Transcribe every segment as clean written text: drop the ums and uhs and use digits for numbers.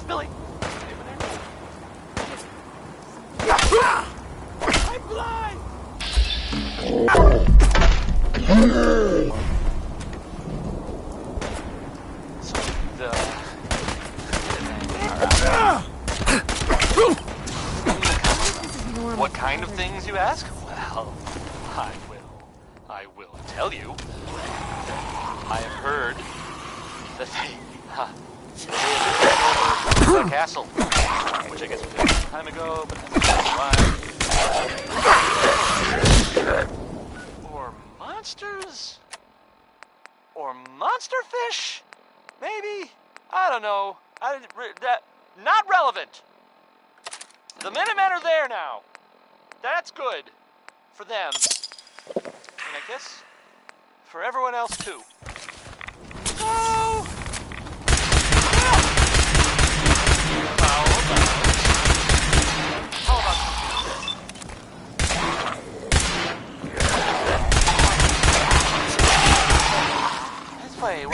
this, Billy? I'm blind! What kind of things, you ask? Well, I will tell you. I have heard that they the castle, which I guess was a long time ago, but that's why. Or monsters? Or monster fish? Maybe? I don't know. Not relevant. The Minutemen are there now. That's good. For them. And I guess for everyone else too. So... How about this way?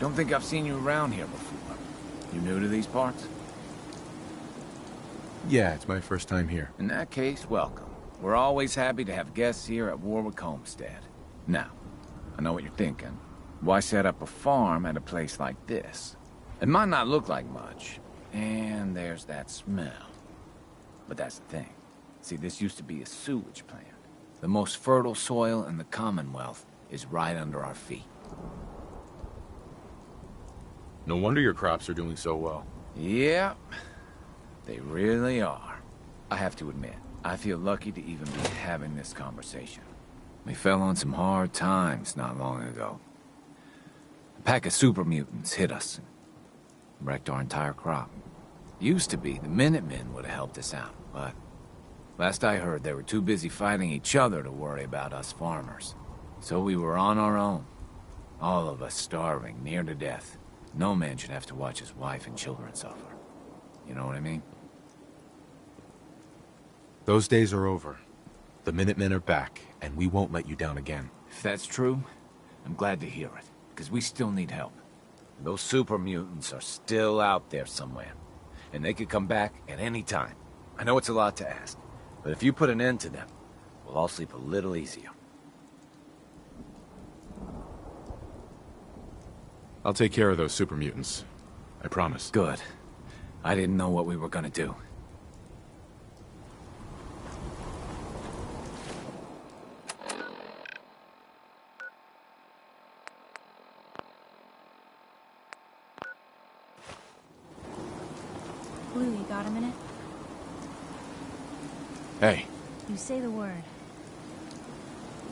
Don't think I've seen you around here before. You new to these parts? Yeah, it's my first time here. In that case, welcome. We're always happy to have guests here at Warwick Homestead. Now, I know what you're thinking. Why set up a farm at a place like this? It might not look like much, and there's that smell. But that's the thing. See, this used to be a sewage plant. The most fertile soil in the Commonwealth is right under our feet. No wonder your crops are doing so well. Yep, they really are. I have to admit, I feel lucky to even be having this conversation. We fell on some hard times not long ago. A pack of super mutants hit us and wrecked our entire crop. Used to be the Minutemen would have helped us out, but last I heard they were too busy fighting each other to worry about us farmers. So we were on our own. All of us starving, near to death. No man should have to watch his wife and children suffer. You know what I mean? Those days are over. The Minutemen are back, and we won't let you down again. If that's true, I'm glad to hear it, because we still need help. Those super mutants are still out there somewhere, and they could come back at any time. I know it's a lot to ask, but if you put an end to them, we'll all sleep a little easier. I'll take care of those super mutants. I promise. Good. I didn't know what we were gonna do. Blue, you got a minute? Hey. You say the word.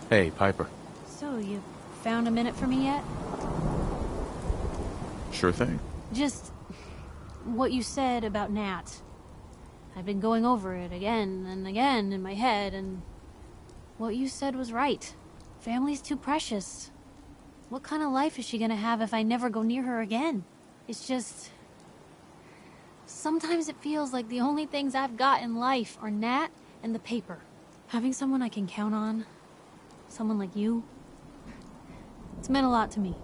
Hey, Piper. So, you found a minute for me yet? Sure thing. Just what you said about Nat. I've been going over it again and again in my head, and what you said was right. Family's too precious. What kind of life is she gonna have if I never go near her again? It's just... sometimes it feels like the only things I've got in life are Nat and the paper. Having someone I can count on, someone like you, it's meant a lot to me.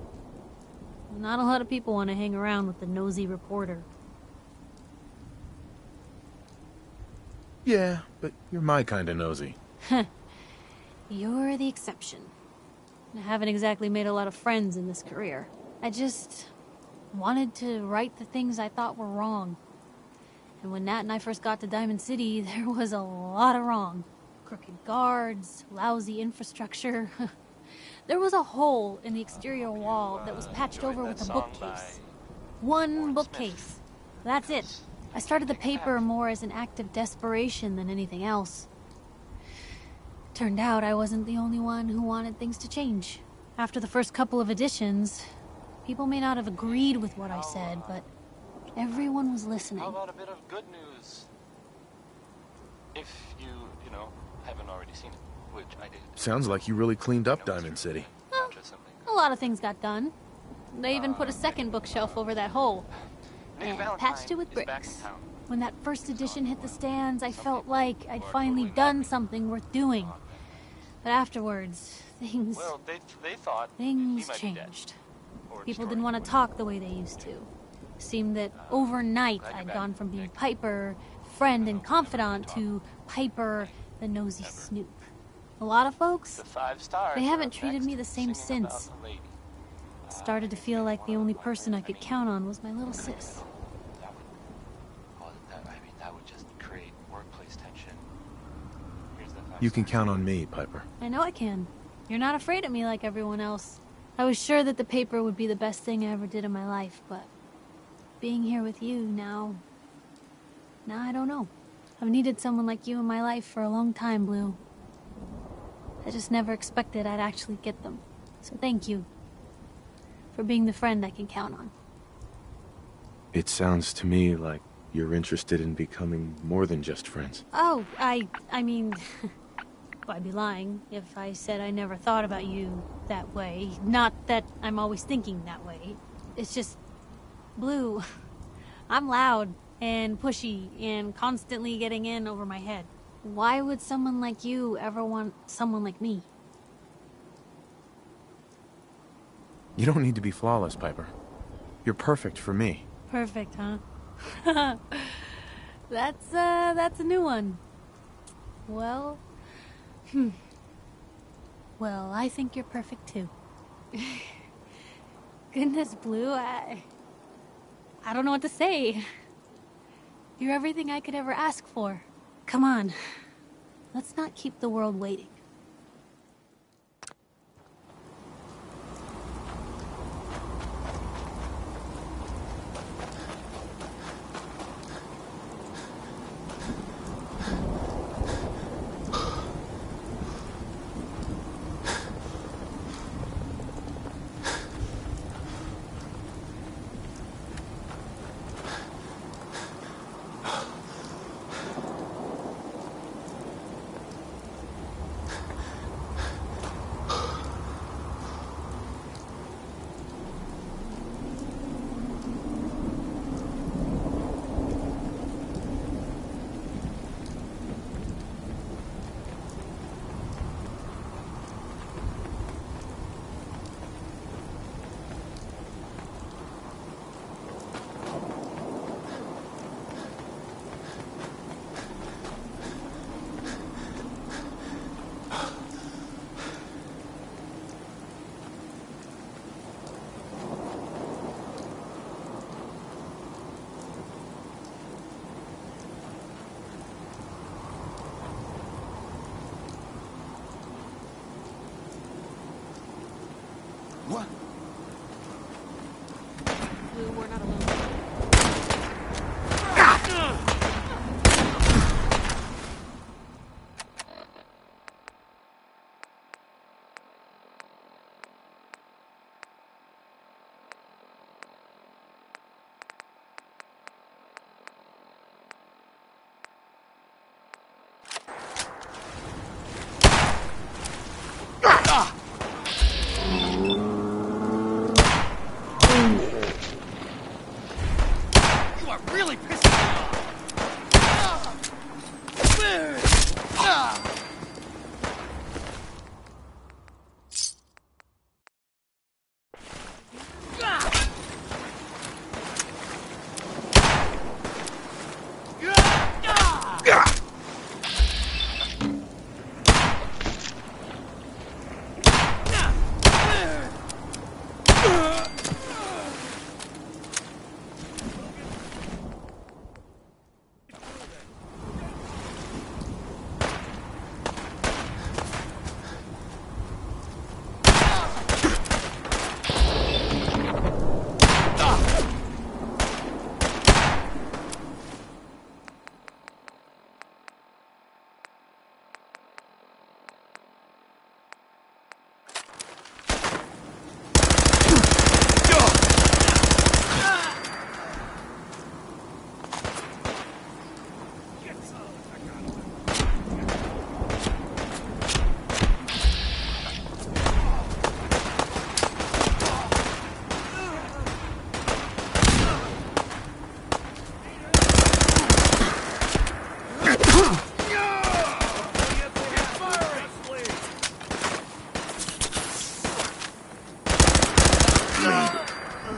Not a lot of people want to hang around with the nosy reporter. Yeah, but you're my kind of nosy. You're the exception. I haven't exactly made a lot of friends in this career. I just wanted to right the things I thought were wrong. And when Nat and I first got to Diamond City, there was a lot of wrong. Crooked guards, lousy infrastructure. There was a hole in the exterior wall that was patched over with a bookcase. One bookcase. That's it. I started the paper more as an act of desperation than anything else. Turned out I wasn't the only one who wanted things to change. After the first couple of editions, people may not have agreed with what I said, but everyone was listening. How about a bit of good news? If you haven't already seen it, which I did. Sounds like you really cleaned up Diamond City. Well, a lot of things got done. They even put a second bookshelf over that hole. And patched it with bricks. When that first edition hit the stands, I felt like I'd finally done something worth doing. But afterwards, things changed. People didn't want to talk the way they used to. Seemed that overnight I'd gone from being Piper, friend and confidant, to Piper, the nosy snoop. A lot of folks, they haven't treated me the same since. It started to feel like the only person I could count on was my little sis. That would just create workplace tension. You can count on me, Piper. I know I can. You're not afraid of me like everyone else. I was sure that the paper would be the best thing I ever did in my life, but being here with you now I don't know. I've needed someone like you in my life for a long time, Blue. I just never expected I'd actually get them. So thank you for being the friend I can count on. It sounds to me like you're interested in becoming more than just friends. Oh, I mean, I'd be lying if I said I never thought about you that way. Not that I'm always thinking that way. It's just, Blue, I'm loud and pushy and constantly getting in over my head. Why would someone like you ever want someone like me? You don't need to be flawless, Piper. You're perfect for me. Perfect, huh? That's a new one. Well, well, I think you're perfect too. Goodness, Blue, I don't know what to say. You're everything I could ever ask for. Come on, let's not keep the world waiting. What? Blue, we're not alone. You are really pissing me off!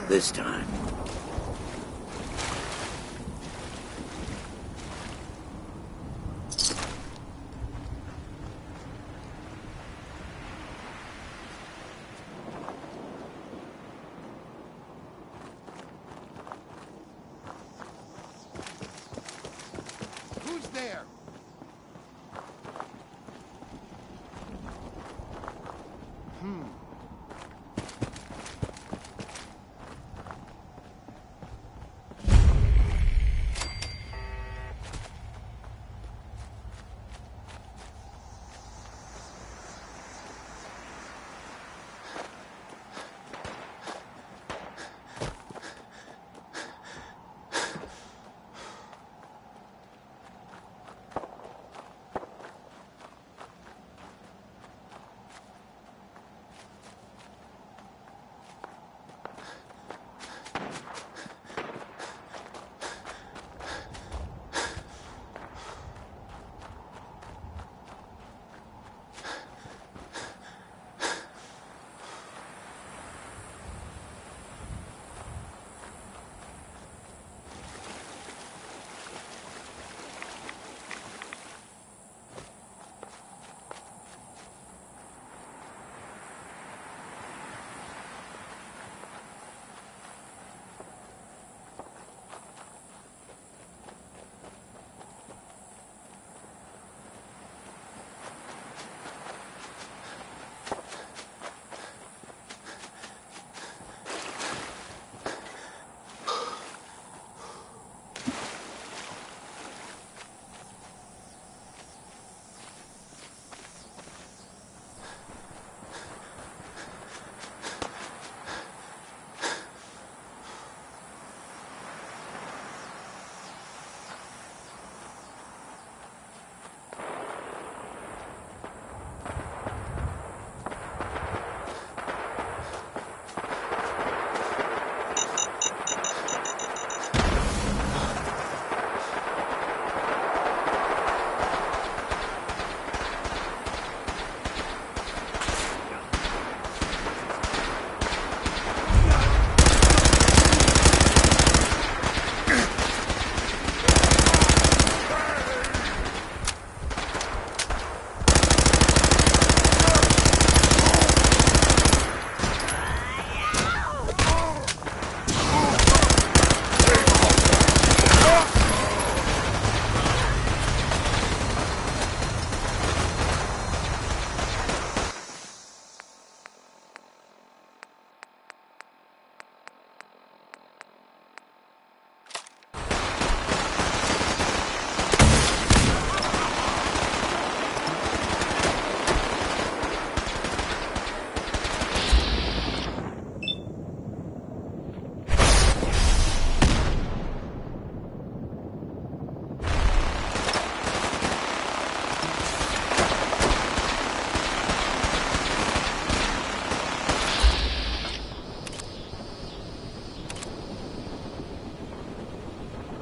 This time. Who's there?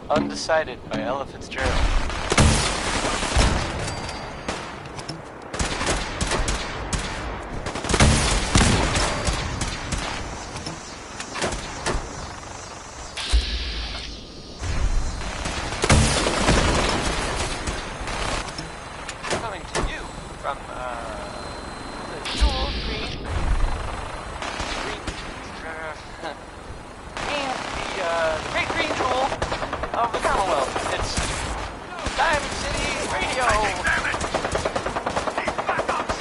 Undecided by Ella Fitzgerald. Coming to you from, the jewel green, the great green jewel of the Commonwealth. It's Diamond City Radio.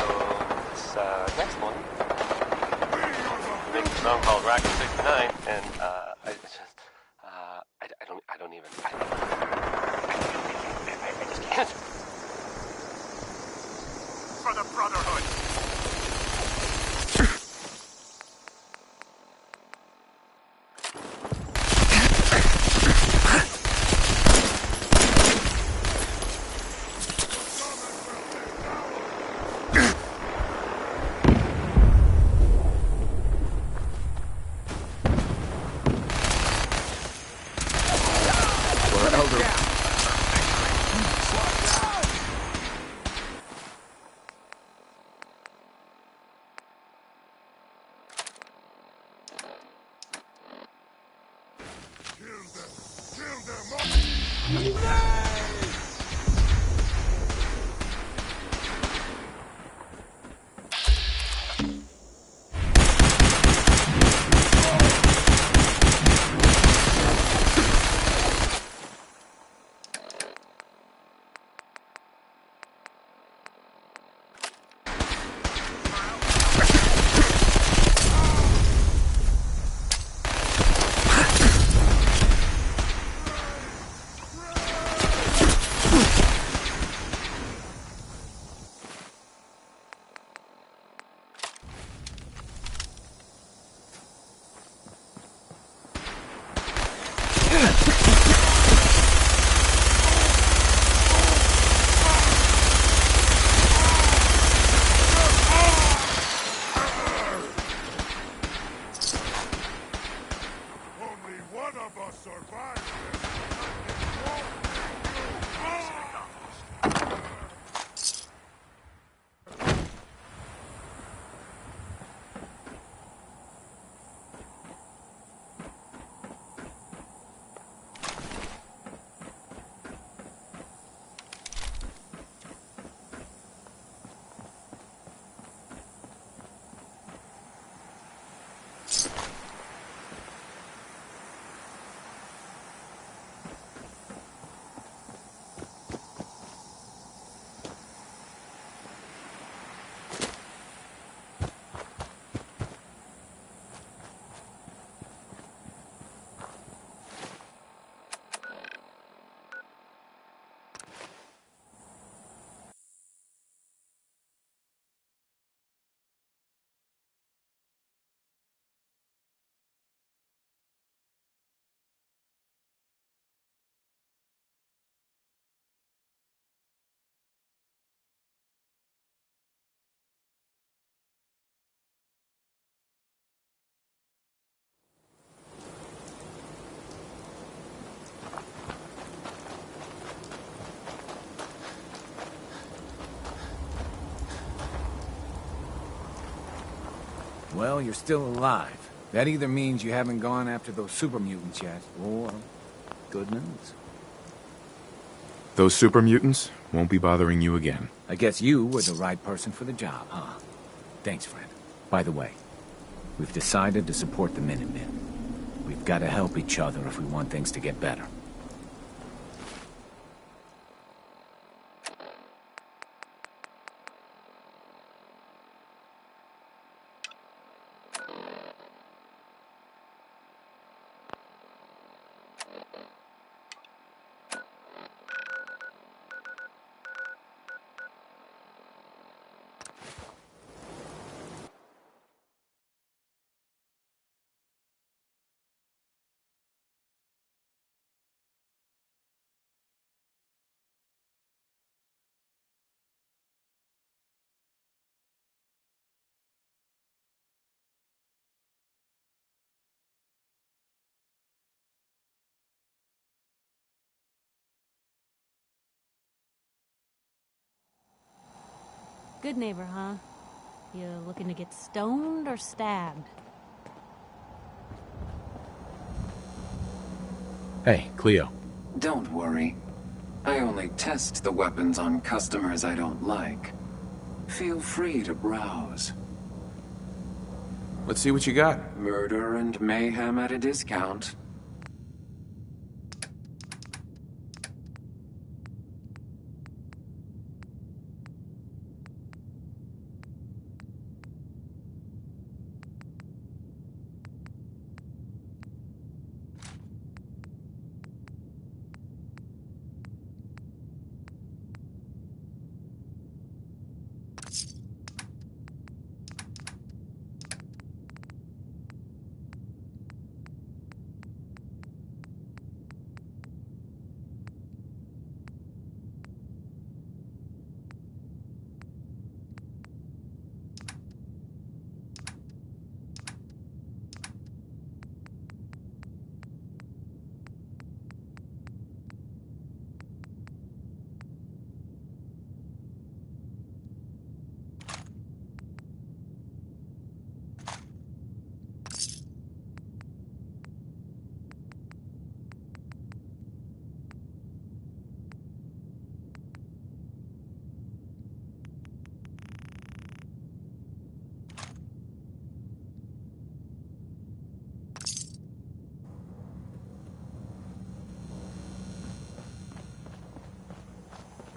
So this next one, makes a song called Rocket 69, and I just, I don't even, I just can't. For the Brotherhood. Well, you're still alive. That either means you haven't gone after those super mutants yet, or good news. Those super mutants won't be bothering you again. I guess you were the right person for the job, huh? Thanks, friend. By the way, we've decided to support the Minutemen. We've got to help each other if we want things to get better. Good neighbor, huh? You looking to get stoned or stabbed? Hey, Cleo. Don't worry. I only test the weapons on customers I don't like. Feel free to browse. Let's see what you got. Murder and mayhem at a discount.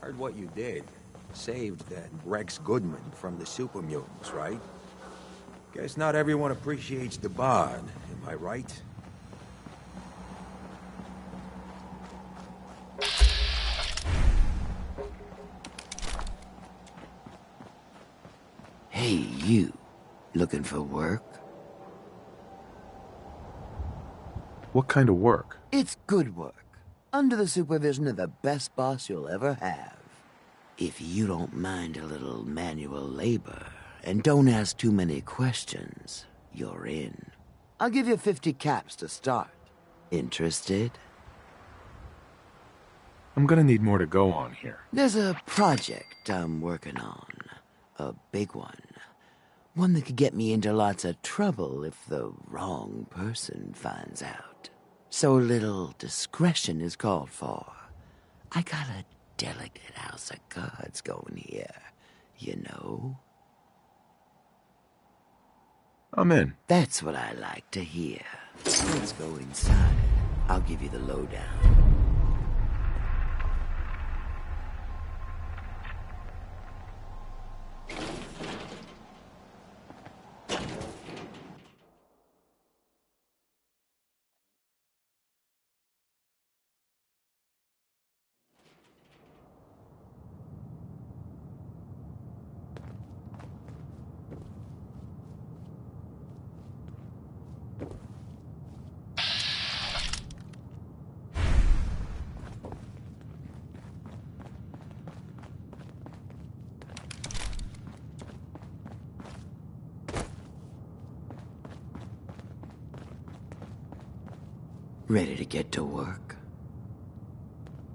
Heard what you did. Saved that Rex Goodman from the super mutants, right? Guess not everyone appreciates the bard, am I right? Hey, you. Looking for work? What kind of work? It's good work. Under the supervision of the best boss you'll ever have. If you don't mind a little manual labor, and don't ask too many questions, you're in. I'll give you 50 caps to start. Interested? I'm gonna need more to go on here. There's a project I'm working on. A big one. One that could get me into lots of trouble if the wrong person finds out. So little discretion is called for. I got a delicate house of cards going here, you know? I'm in. That's what I like to hear. Let's go inside. I'll give you the lowdown. Ready to get to work?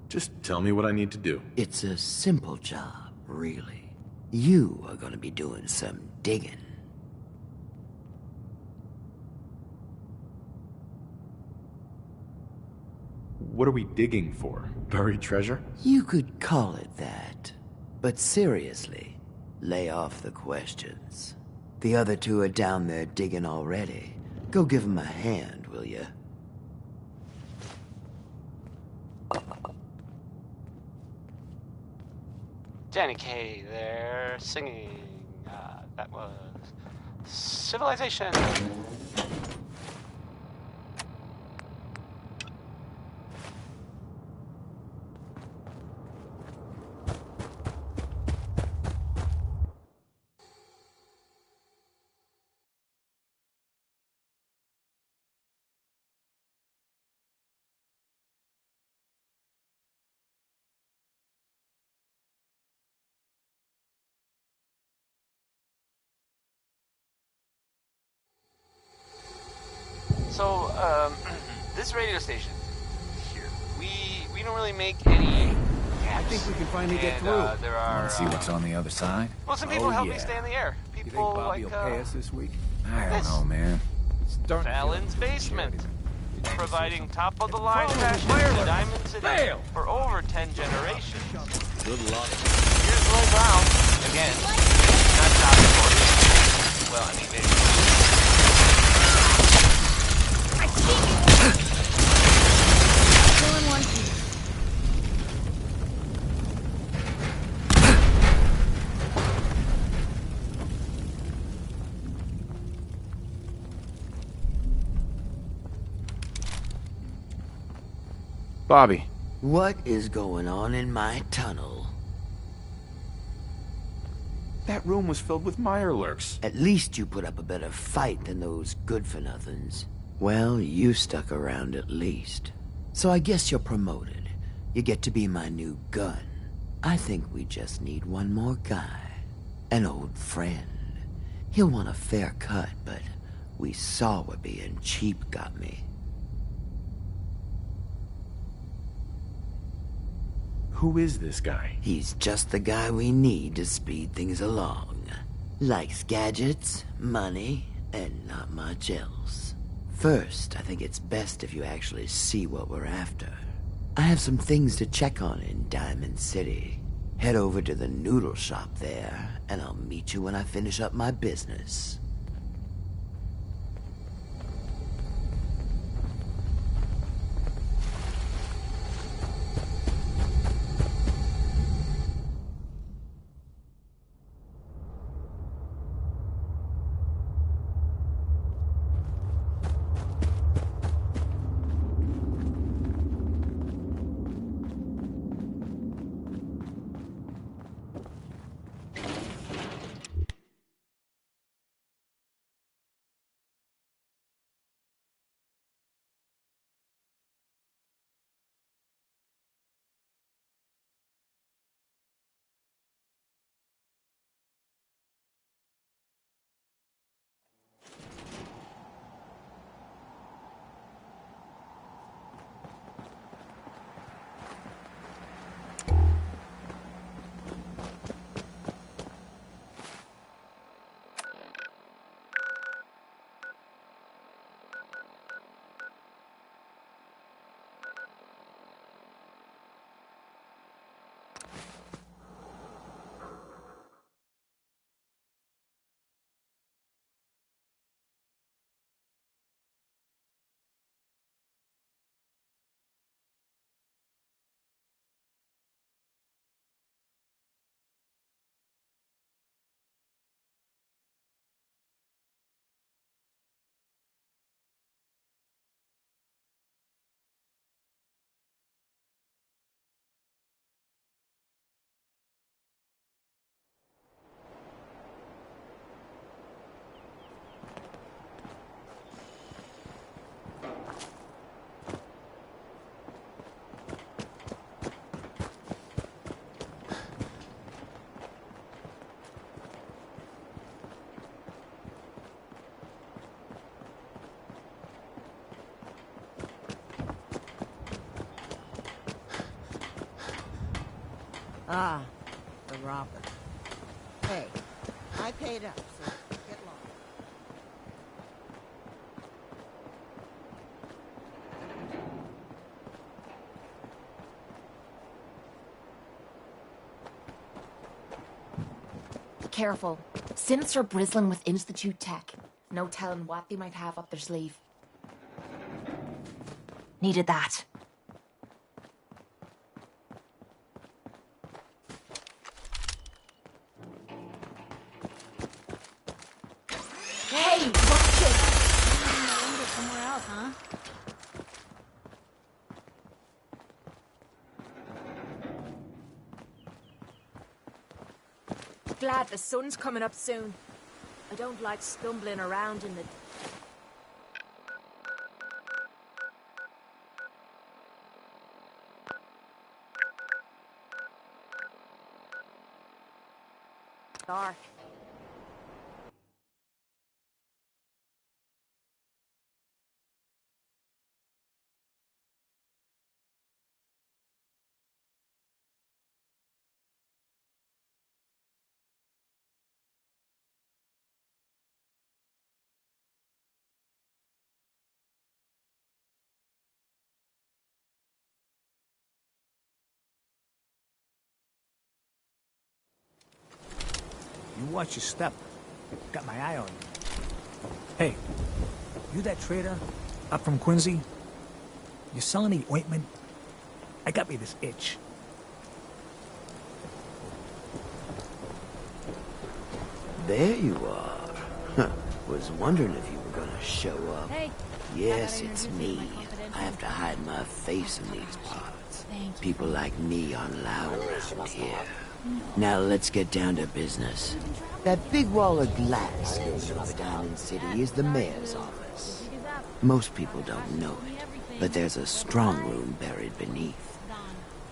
Just tell me what I need to do. It's a simple job, really. You are gonna be doing some digging. What are we digging for? Buried treasure? You could call it that. But seriously, lay off the questions. The other two are down there digging already. Go give them a hand, will you? Danny Kaye there, singing. That was Civilization. So, this radio station here, we don't really make any ramps. I think we can finally get And, through. there are, Want to see what's on the other side? well, some people Oh, help me yeah. stay in the air. You think People Bobby like, will pay us this week? I don't know, man. Starting to feel like Fallon's this is Basement, charity. providing top-of-the-line Follow fashion the to fire. Diamond City Fail. for over 10 generations. Good luck. Here's Lloyd Brown. Again, not top course. Well, I mean, maybe. Kill in one piece. Bobby, What is going on in my tunnel? that room was filled with Mirelurks. At least you put up a better fight than those good-for-nothings. Well, you stuck around at least. So I guess you're promoted. You get to be my new gun. I think we just need one more guy. An old friend. He'll want a fair cut, but we saw what being cheap got me. Who is this guy? He's just the guy we need to speed things along. Likes gadgets, money, and not much else. First, I think it's best if you actually see what we're after. I have some things to check on in Diamond City. Head over to the noodle shop there, and I'll meet you when I finish up my business. Ah, the robber. Hey, I paid up, so get lost. Careful. Synths are bristling with Institute tech. No telling what they might have up their sleeve. Needed that. Hey, watch it! Somewhere else, huh? Glad the sun's coming up soon. I don't like stumbling around in the... dark. You watch your step. Got my eye on you. Hey, you that trader up from Quincy? You selling any ointment? I got me this itch. There you are. Huh. Was wondering if you were gonna show up. Hey. Yes, it's me. I have to hide my face in these parts. People like me aren't allowed around here. Now let's get down to business. That big wall of glass in the middle of Diamond City is the mayor's office. Most people don't know it, but there's a strong room buried beneath.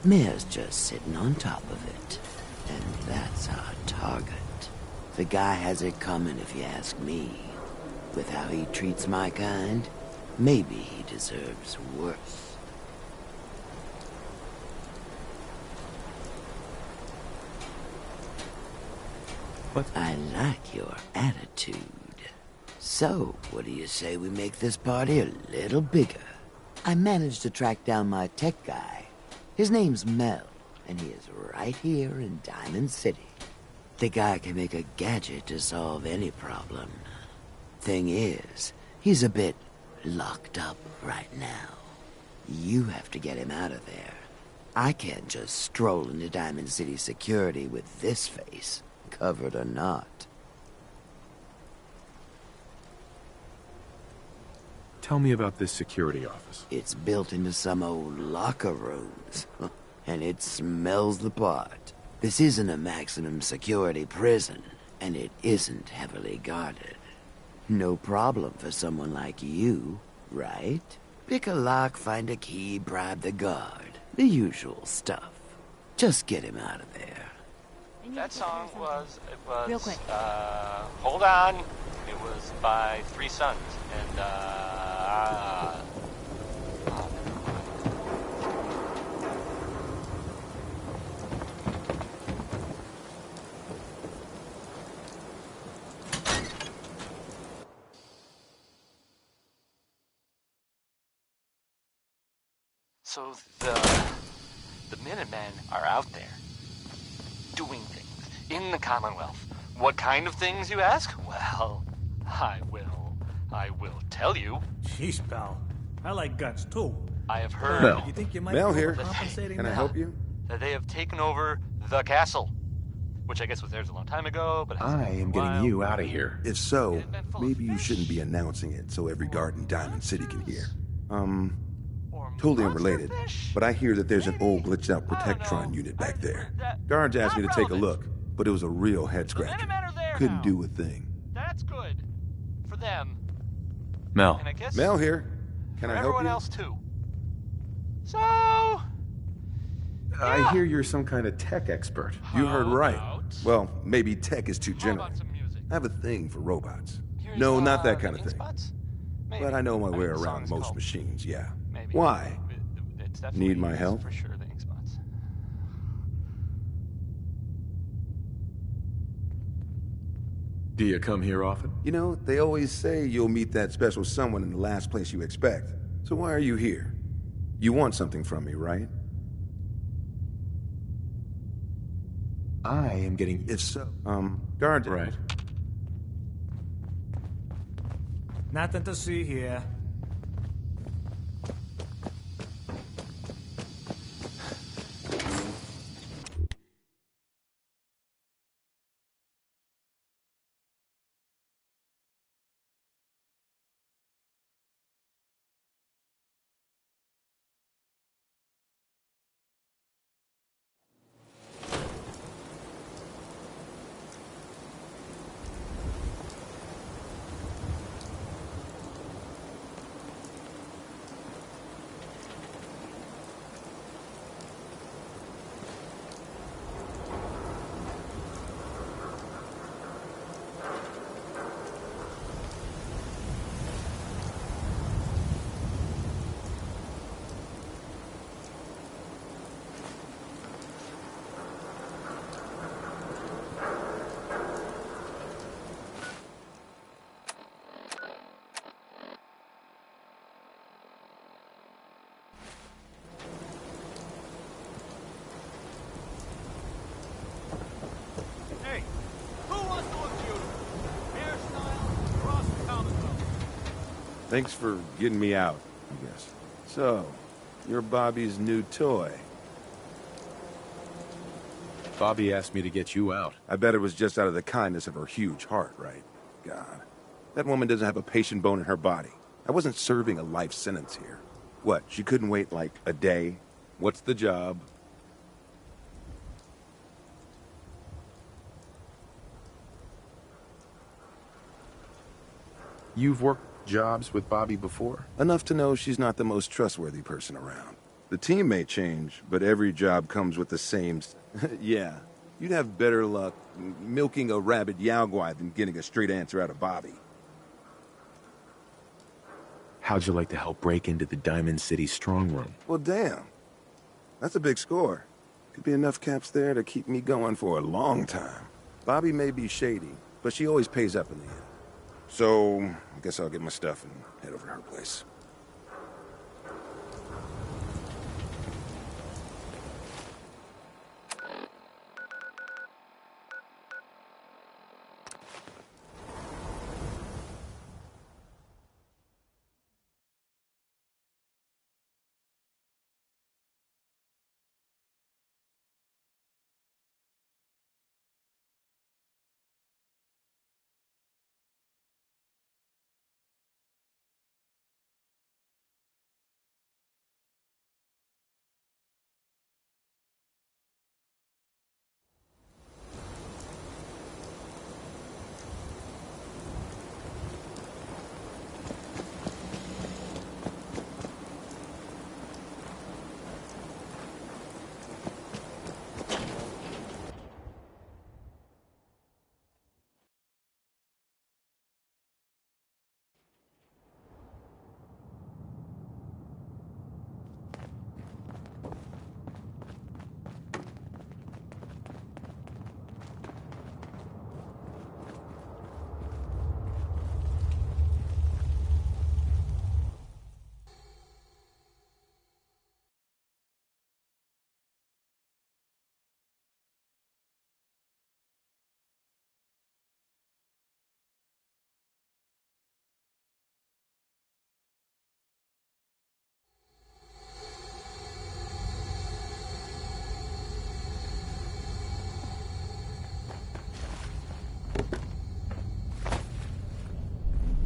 Mayor's just sitting on top of it. And that's our target. The guy has it coming if you ask me. With how he treats my kind, maybe he deserves worse. What? I like your attitude. So, what do you say we make this party a little bigger? I managed to track down my tech guy. His name's Mel, and he is right here in Diamond City. The guy can make a gadget to solve any problem. Thing is, he's a bit locked up right now. You have to get him out of there. I can't just stroll into Diamond City security with this face, covered or not. Tell me about this security office. It's built into some old locker rooms, and it smells the part. This isn't a maximum security prison, and it isn't heavily guarded. No problem for someone like you, right? Pick a lock, find a key, bribe the guard. The usual stuff. Just get him out of there. That song was, Real quick. Hold On. It was by Three Sons, and, So the Minutemen are out there, doing things in the Commonwealth. What kind of things, you ask? Well, I will tell you. Jeez, pal. I like guns, too. I have heard Mel. You think you might Mel be here. overcompensating Can I now? help you? that they have taken over the castle, which I guess was theirs a long time ago, but I am getting you out of here. If so, maybe you shouldn't be announcing it so every guard in Diamond City can hear. Totally unrelated, but I hear that there's an old glitched out Protectron unit back there. Guards asked me to take a look, but it was a real head scratcher. Couldn't do a thing. That's good for them, Mel. and I guess Mel here. Can for I help everyone you? else too. So I hear you're some kind of tech expert. You heard right. about- Well, maybe tech is too how general. about some music? I have a thing for robots. Here's, No, not that the kind of ink thing. spots? Maybe. But I know my way the around song's most called- machines, yeah. Maybe. Why? It's definitely Need my help? For sure, the ink spots. Do you come here often? You know, they always say you'll meet that special someone in the last place you expect. So why are you here? You want something from me, right? I am getting... If so, guard. Right. Nothing to see here. Thanks for getting me out, I guess. So, you're Bobby's new toy. Bobby asked me to get you out. I bet it was just out of the kindness of her huge heart, right? God. That woman doesn't have a patient bone in her body. I wasn't serving a life sentence here. What, she couldn't wait like a day? What's the job? You've worked jobs with Bobby before? Enough to know she's not the most trustworthy person around. The team may change, but every job comes with the same... Yeah, you'd have better luck milking a rabid Yaogwai than getting a straight answer out of Bobby. How'd you like to help break into the Diamond City strong room? Well, damn. That's a big score. Could be enough caps there to keep me going for a long time. Bobby may be shady, but she always pays up in the end. So, I guess I'll get my stuff and head over to her place.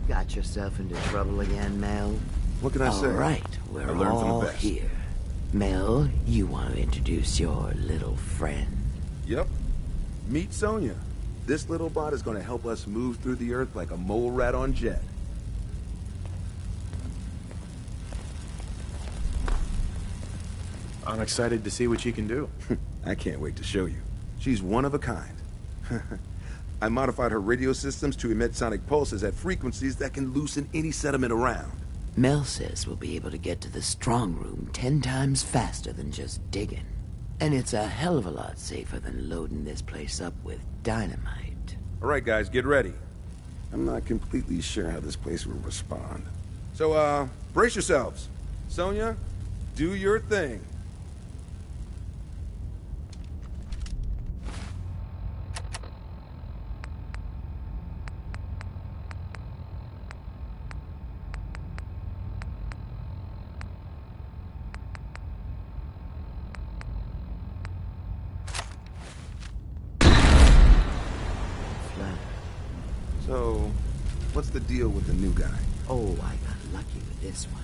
Got yourself into trouble again, Mel? What can I say? All right, we're I learned from all the best. here. Mel, you want to introduce your little friend? Yep. Meet Sonya. This little bot is going to help us move through the earth like a mole rat on jet. I'm excited to see what she can do. I can't wait to show you. She's one of a kind. I modified her radio systems to emit sonic pulses at frequencies that can loosen any sediment around. Mel says we'll be able to get to the strong room 10 times faster than just digging. And it's a hell of a lot safer than loading this place up with dynamite. All right, guys, get ready. I'm not completely sure how this place will respond. So, brace yourselves. Sonya, do your thing. So, what's the deal with the new guy? Oh, I got lucky with this one.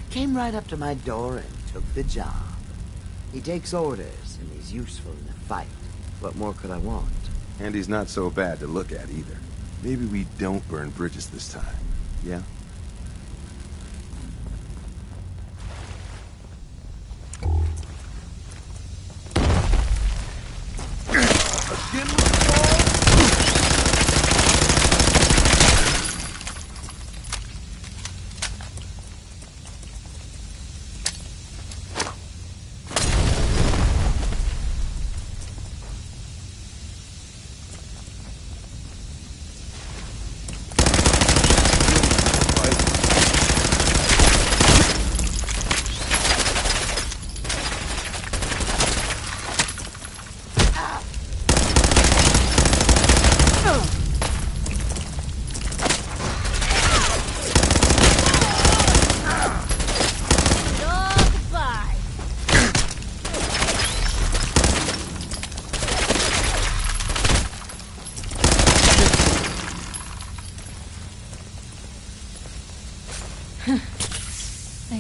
Came right up to my door and took the job. He takes orders, and he's useful in the fight. What more could I want? And he's not so bad to look at either. Maybe we don't burn bridges this time, yeah? Again with the ball?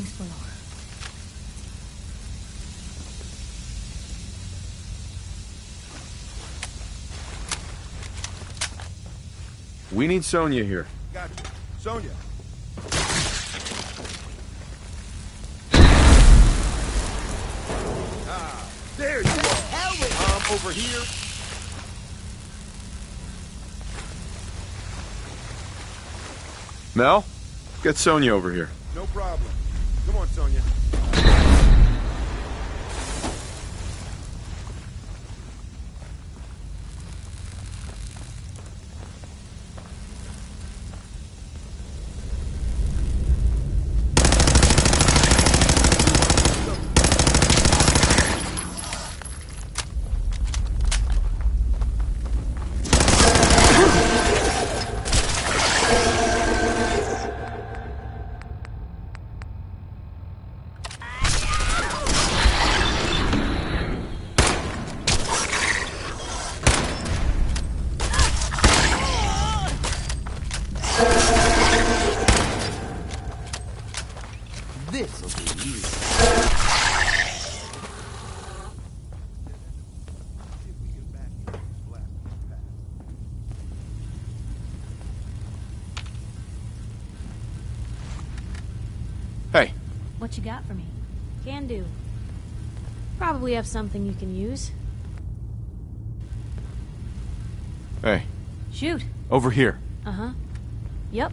Thanks, Lenore. We need Sonia here. Gotcha. Sonia. Ah, there you are. Over here. Mel, get Sonia over here. No problem. Come on, Sonia. This'll be easy. Hey. What you got for me? Can do. Probably have something you can use. Hey. Shoot. Over here. Uh-huh. Yep.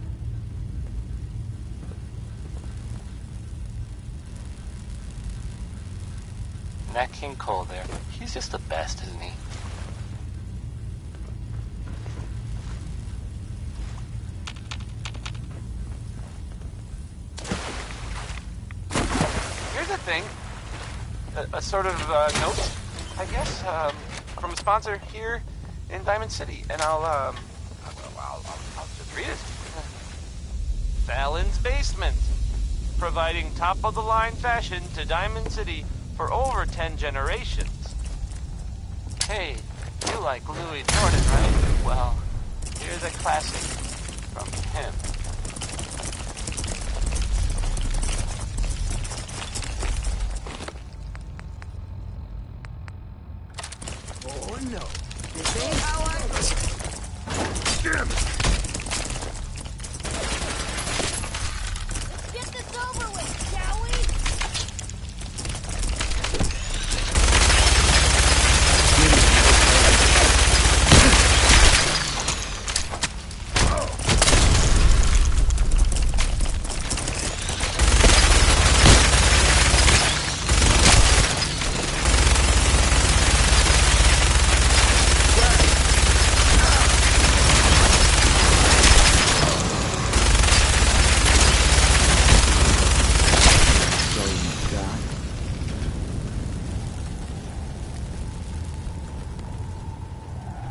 Nat King Cole there. He's just the best, isn't he? Here's a thing. A sort of note, I guess, from a sponsor here in Diamond City. And I'll just read it. Fallon's Basement. Providing top-of-the-line fashion to Diamond City for over 10 generations. Hey, you like Louis Jordan, right? Well, here's a classic from him. Oh no. This ain't how I... Damn it! Let's get this over with, shall we?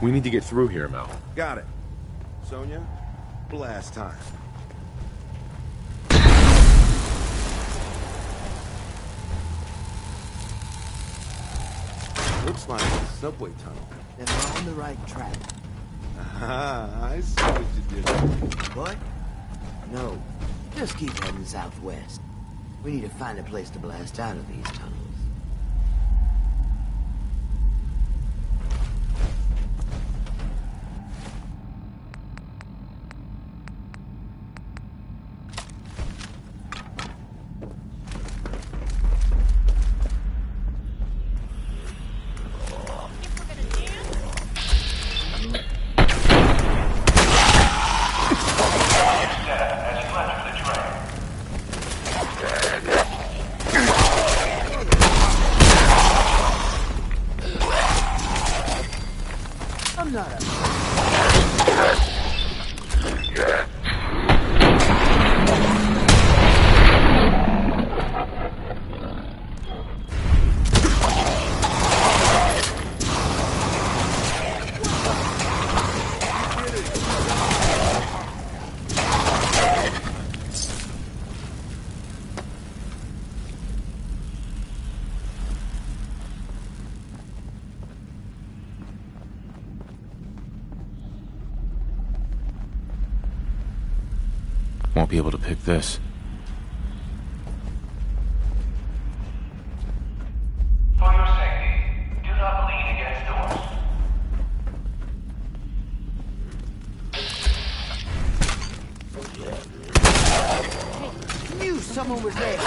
We need to get through here, Mel. Got it. Sonia, blast time. Looks like a subway tunnel. Then we're on the right track. Ah, I see what you did. What? No. Just keep heading southwest. We need to find a place to blast out of these tunnels. I'm not a... Won't be able to pick this. someone was there.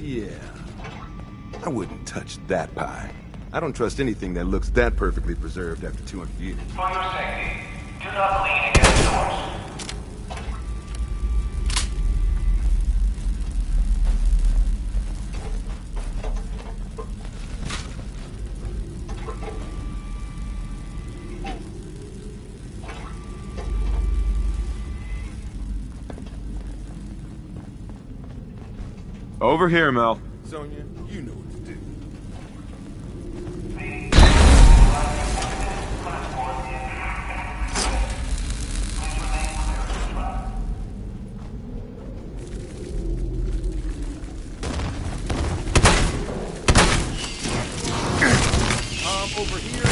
Yeah. I wouldn't touch that pie. I don't trust anything that looks that perfectly preserved after 200 years. For your safety, do not lean against doors. Over here, Mel. Sonia, you know what to do. Over here.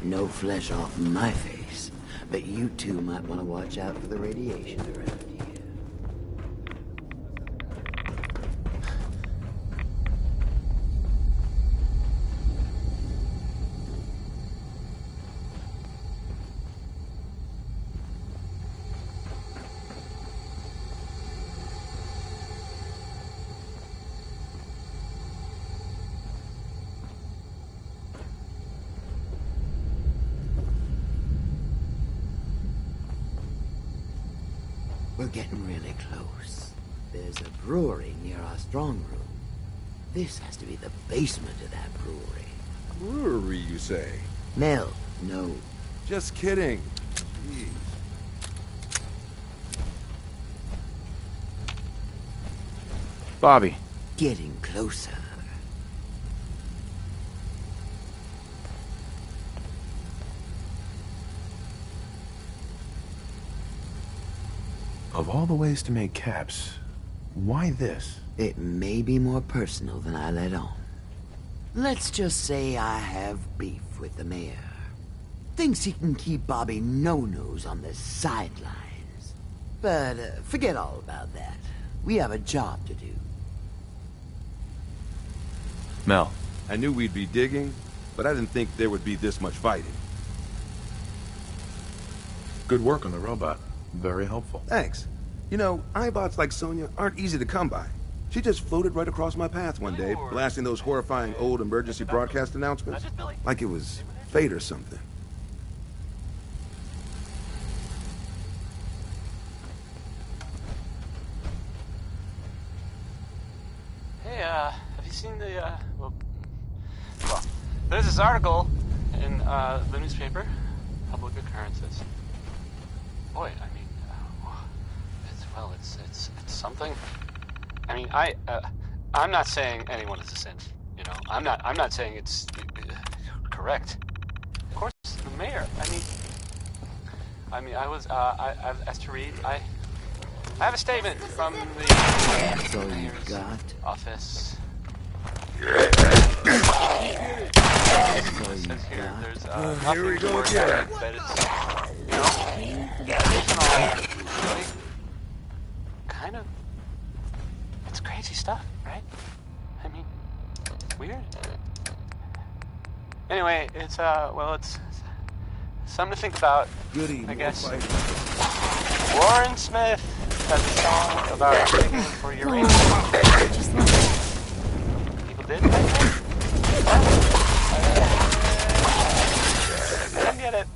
No flesh off my face, but you two might want to watch out for the radiation around here. We're getting really close. There's a brewery near our strong room. This has to be the basement of that brewery. Brewery, you say? Mel, no. Just kidding. Jeez. Bobby. Getting closer. Of all the ways to make caps, why this? It may be more personal than I let on. Let's just say I have beef with the mayor. Thinks he can keep Bobby No-Nose on the sidelines. But forget all about that. We have a job to do. Mel. I knew we'd be digging, but I didn't think there would be this much fighting. Good work on the robot. Very helpful. Thanks. You know, iBots like Sonia aren't easy to come by. She just floated right across my path one day, blasting those horrifying old emergency broadcast announcements. Like it was fate or something. Hey, have you seen the, well, There's this article in the newspaper, public occurrences. Boy, I mean, it's something. I mean, I'm not saying anyone is a sin. You know, I'm not saying it's correct. Of course, the mayor. I was I've asked to read. I have a statement from the mayor's office. It says here, there's here we go again. That it's, you know, really kind of, it's crazy stuff, right? I mean, weird. Anyway, it's it's something to think about. Goody, I guess. Warren Smith has a song about digging for uranium. People did back then? I get it.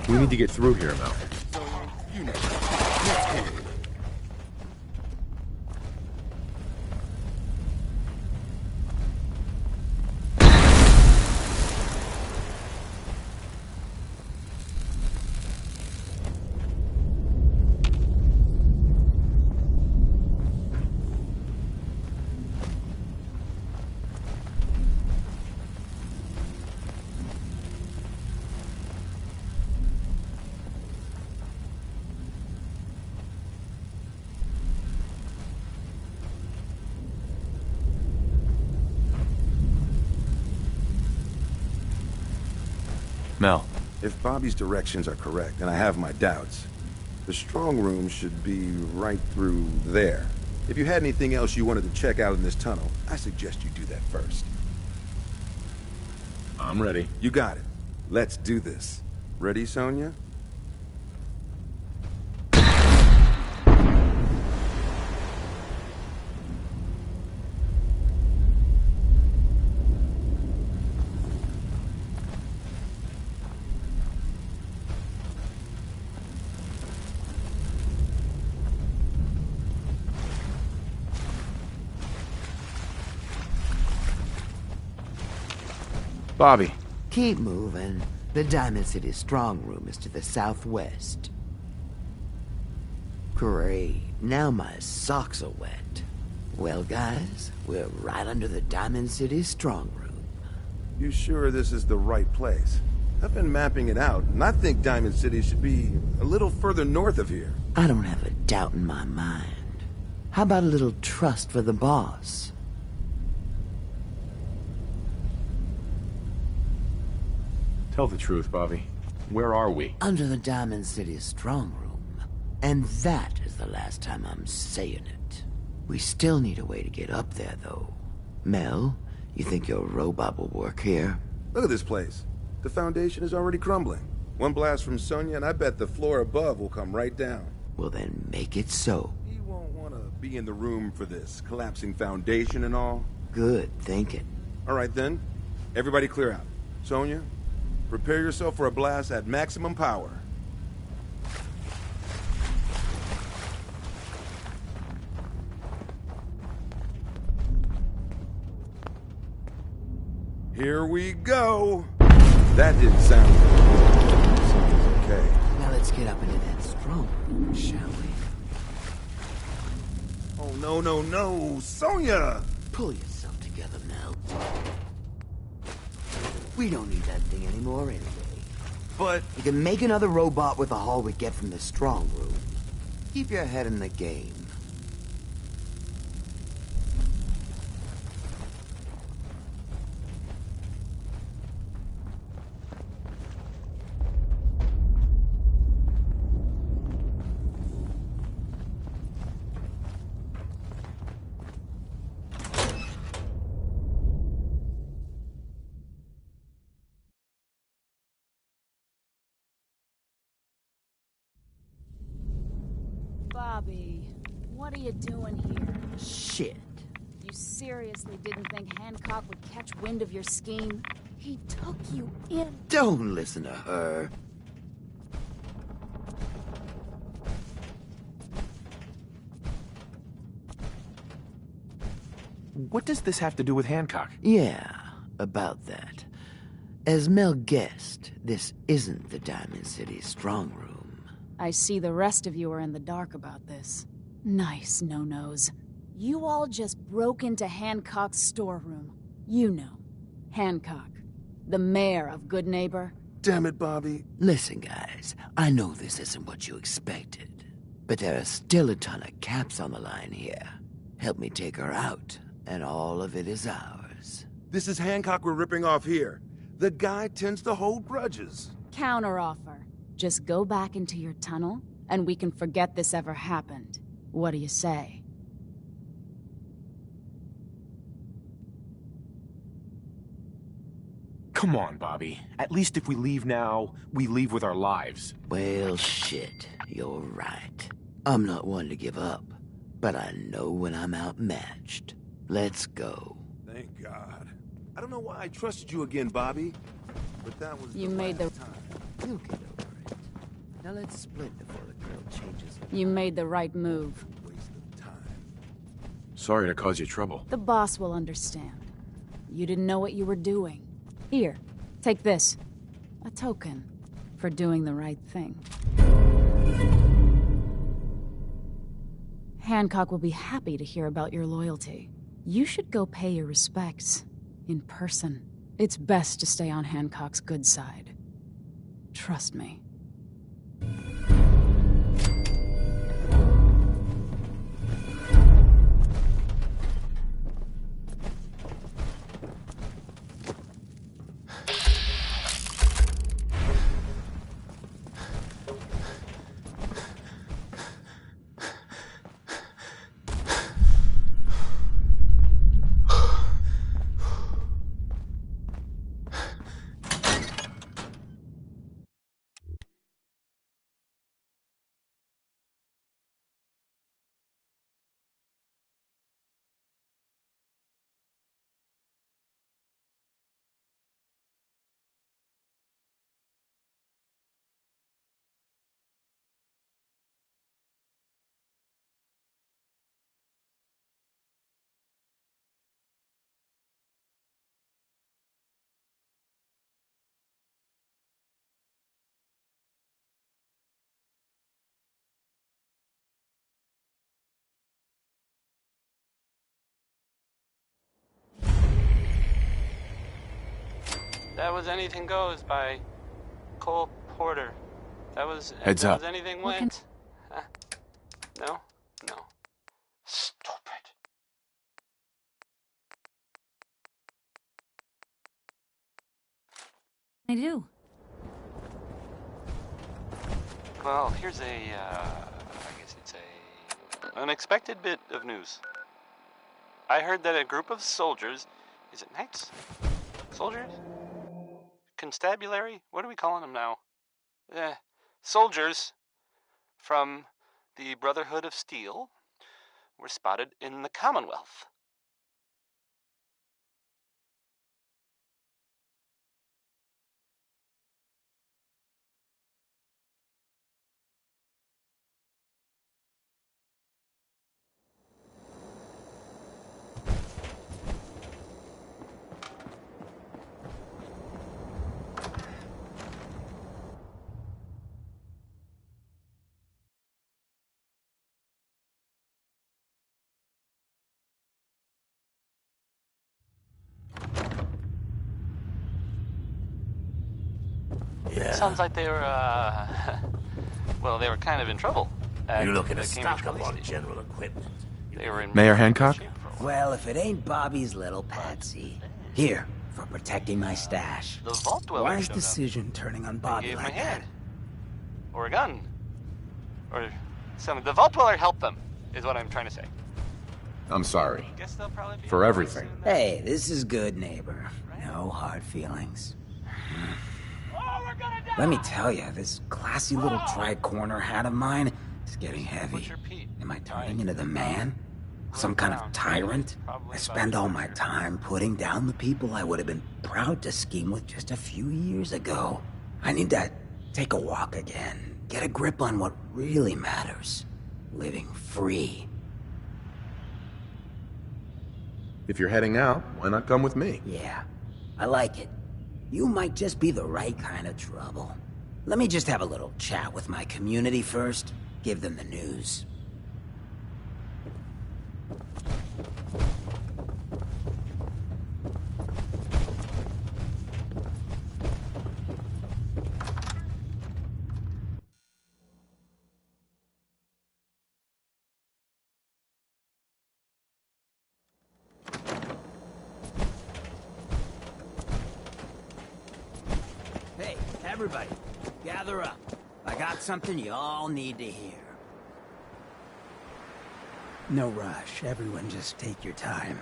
We need to get through here, Mel. Mel. If Bobby's directions are correct, and I have my doubts, the strong room should be right through there. If you had anything else you wanted to check out in this tunnel, I suggest you do that first. I'm ready. You got it. Let's do this. Ready, Sonia? Bobby. Keep moving. The Diamond City strong room is to the southwest. Great. Now my socks are wet. Well, guys, we're right under the Diamond City strong room. You sure this is the right place? I've been mapping it out, and I think Diamond City should be a little further north of here. I don't have a doubt in my mind. How about a little trust for the boss? Tell the truth, Bobby. Where are we? Under the Diamond City strong room. And that is the last time I'm saying it. We still need a way to get up there, though. Mel, you think your robot will work here? Look at this place. The foundation is already crumbling. One blast from Sonya, and I bet the floor above will come right down. Well, then make it so. He won't want to be in the room for this collapsing foundation and all. Good thinking. All right, then. Everybody clear out. Sonya, prepare yourself for a blast at maximum power. Here we go. That didn't sound good. Something's okay. Now let's get up into that strong room, shall we? Oh, no, no, no. Sonya! Pull yourself together, Mel. We don't need that thing anymore anyway. But... You can make another robot with the haul we get from the strong room. Keep your head in the game. Bobby, what are you doing here? Shit. You seriously didn't think Hancock would catch wind of your scheme? He took you in. Don't listen to her. What does this have to do with Hancock? Yeah, about that. As Mel guessed, this isn't the Diamond City strong room. I see the rest of you are in the dark about this. Nice no-nos. You all just broke into Hancock's storeroom. You know, Hancock, the mayor of Good Neighbor. Damn it, Bobby. Listen, guys, I know this isn't what you expected, but there are still a ton of caps on the line here. Help me take her out, and all of it is ours. This is Hancock we're ripping off here. The guy tends to hold grudges. Counteroffer. Just go back into your tunnel, and we can forget this ever happened. What do you say? Come on, Bobby. At least if we leave now, we leave with our lives. Well, shit, you're right. I'm not one to give up, but I know when I'm outmatched. Let's go. Thank God. I don't know why I trusted you again, Bobby, but that was You made the time. You'll get over it. Now let's split before the girl changes her You mind. made the right move. Waste of time. Sorry to cause you trouble. The boss will understand. You didn't know what you were doing. Here, take this. A token for doing the right thing. Hancock will be happy to hear about your loyalty. You should go pay your respects in person. It's best to stay on Hancock's good side. Trust me. That was Anything Goes by Cole Porter. That was... Heads that up. Was Anything Went. No? No. Stupid. I do. Well, here's I guess it's a unexpected bit of news. I heard that a group of soldiers... Is it knights? Soldiers? Constabulary? What are we calling them now? soldiers from the Brotherhood of Steel were spotted in the Commonwealth. Yeah. Sounds like they were, well, they were kind of in trouble. You're looking the to Cambridge stock up police on station. general equipment. They were in Mayor Hancock? shape for a while. Well, if it ain't Bobby's little patsy. Here, for protecting my stash. The Vault Dweller Wise showed up. decision turning on They Bobby gave him like a hand. that. Or a gun. Or something. The Vault Dweller helped them, is what I'm trying to say. I'm sorry. Guess they'll probably be For everything. Hey, this is good, neighbor. No hard feelings. Let me tell you, this classy little tri-corner hat of mine is getting heavy. Am I turning into the man? Some kind of tyrant? I spend all my time putting down the people I would have been proud to scheme with just a few years ago. I need to take a walk again, get a grip on what really matters. Living free. If you're heading out, why not come with me? Yeah, I like it. You might just be the right kind of trouble. Let me just have a little chat with my community first, give them the news. Hey, everybody, gather up. I got something you all need to hear. No rush. Everyone just take your time.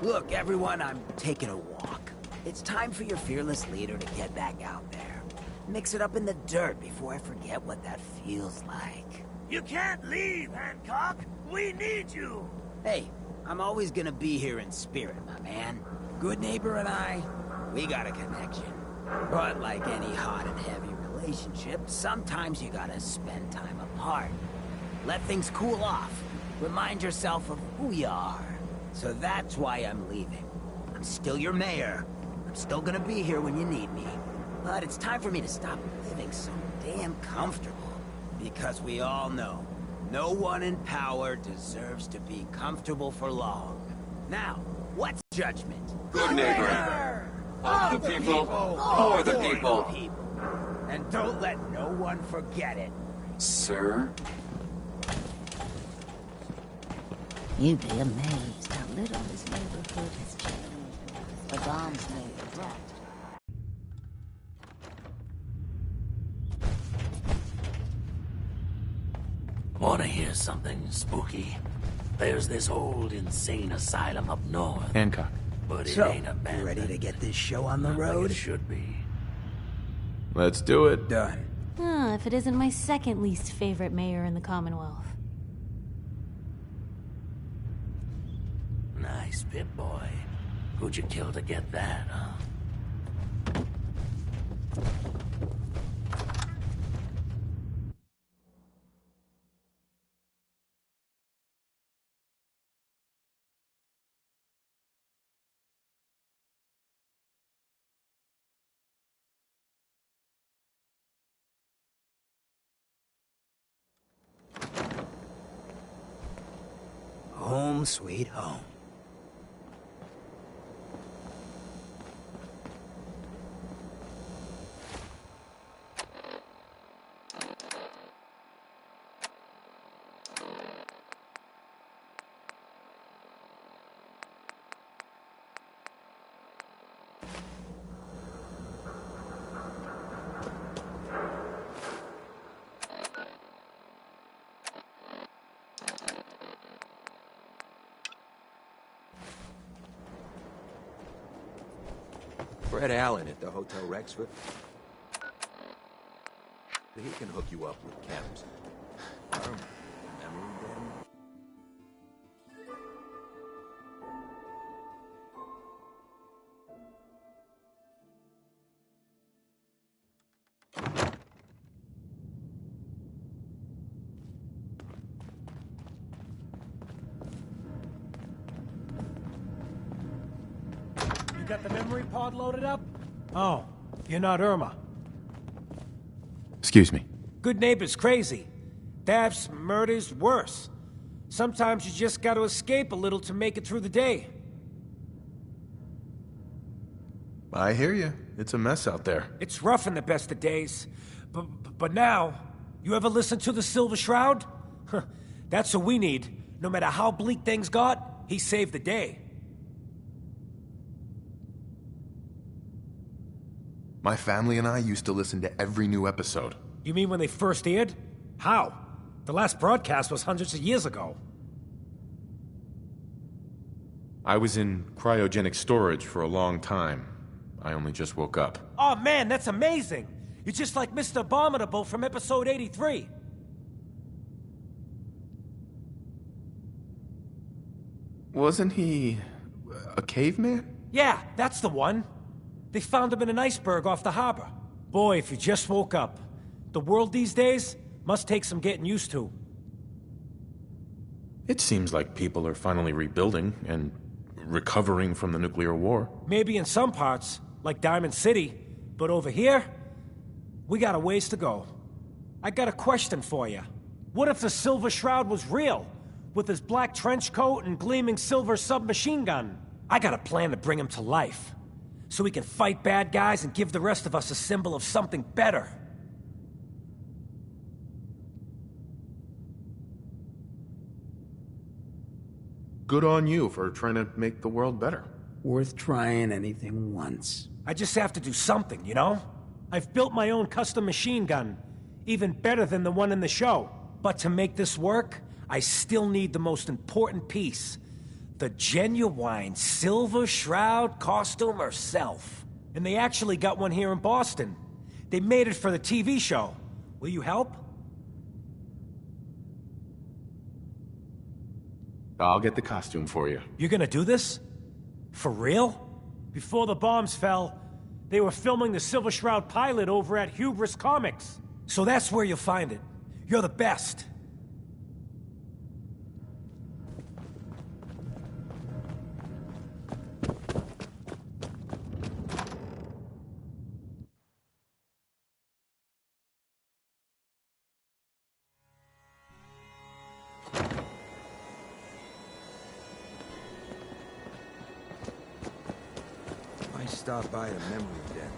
Look, everyone, I'm taking a walk. It's time for your fearless leader to get back out there. Mix it up in the dirt before I forget what that feels like. You can't leave, Hancock. We need you. Hey, I'm always gonna be here in spirit, my man. Good neighbor and I, we got a connection. But like any hot and heavy relationship, sometimes you gotta spend time apart. Let things cool off. Remind yourself of who you are. So that's why I'm leaving. I'm still your mayor. I'm still gonna be here when you need me. But it's time for me to stop living so damn comfortable. Because we all know, no one in power deserves to be comfortable for long. Now, what's judgment? Good neighbor. Of the people, for the people. And don't let no one forget it. Sir? You'd be amazed how little this neighborhood has changed. The bombs may have dropped. Wanna hear something spooky? There's this old insane asylum up north. Hancock. But it So, ain't abandoned. you ready to get this show on the Like road? it should be. Let's do it. Done. If it isn't my second least favorite mayor in the Commonwealth. Nice Pip-Boy. Who'd you kill to get that, huh? Home sweet home. Fred Allen at the Hotel Rexford. He can hook you up with chems. Memory then? You got the memory pod loaded up? Oh, you're not Irma. Excuse me. Good neighbor's crazy. Thefts, murders, worse. Sometimes you just gotta escape a little to make it through the day. I hear you. It's a mess out there. It's rough in the best of days. But now, you ever listen to the Silver Shroud? That's what we need. No matter how bleak things got, he saved the day. My family and I used to listen to every new episode. You mean when they first aired? How? The last broadcast was hundreds of years ago. I was in cryogenic storage for a long time. I only just woke up. Oh man, that's amazing! You're just like Mr. Abominable from episode 83. Wasn't he a caveman? Yeah, that's the one. They found him in an iceberg off the harbor. Boy, if you just woke up. The world these days must take some getting used to. It seems like people are finally rebuilding and recovering from the nuclear war. Maybe in some parts, like Diamond City, but over here, we got a ways to go. I got a question for you. What if the Silver Shroud was real, with his black trench coat and gleaming silver submachine gun? I got a plan to bring him to life, so he can fight bad guys and give the rest of us a symbol of something better. Good on you for trying to make the world better. Worth trying anything once. I just have to do something, you know? I've built my own custom machine gun, even better than the one in the show. But to make this work, I still need the most important piece. The genuine Silver Shroud costume herself. And they actually got one here in Boston. They made it for the TV show. Will you help? I'll get the costume for you. You're gonna do this? For real? Before the bombs fell, they were filming the Silver Shroud pilot over at Hubris Comics. So that's where you'll find it. You're the best. Stop by the memory den.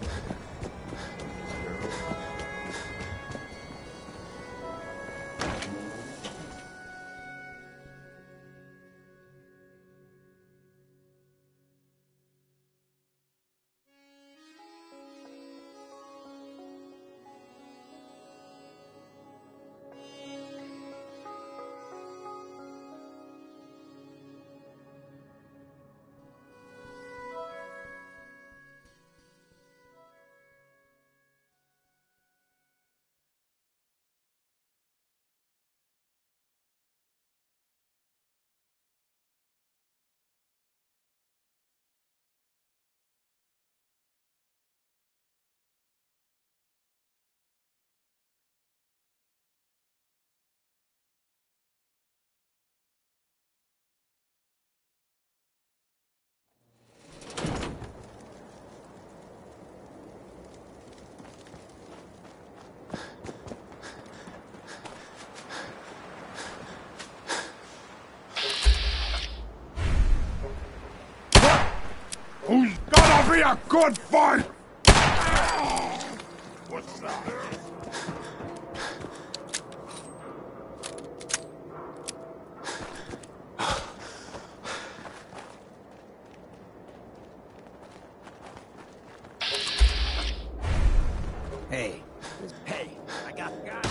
Who's gonna be a good fight? What's that? Hey, I got guys.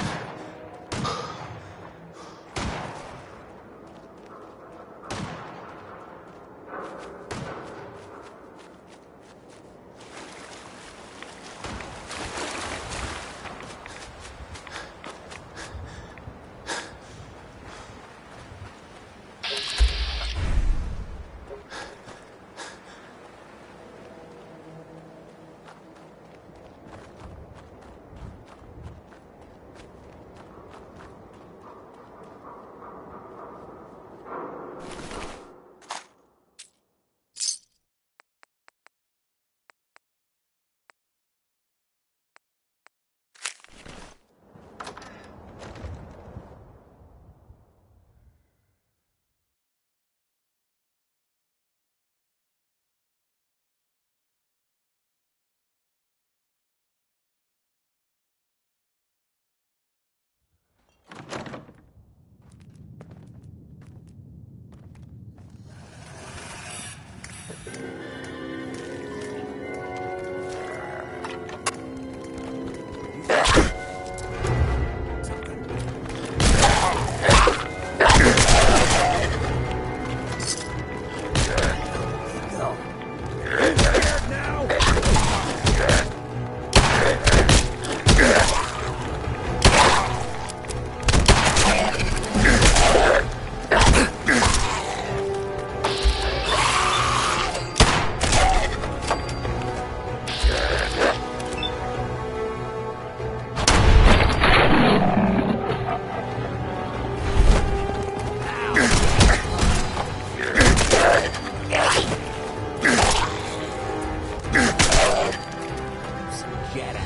jet out.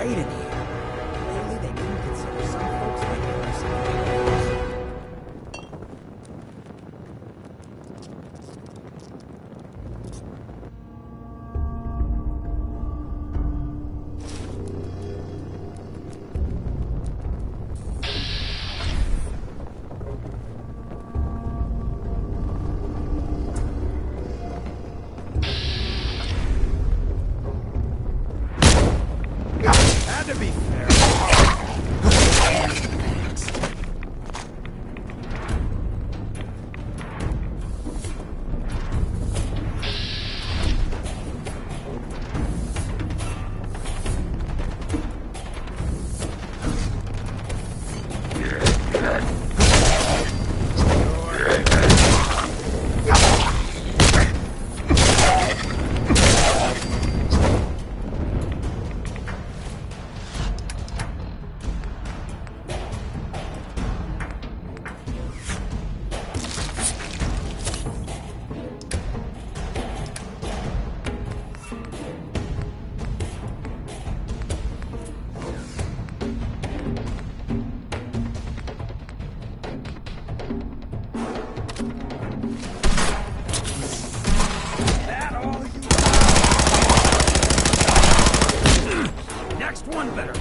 Great in here. Lately, they even consider some folks like us. Had to be fair. Next one better.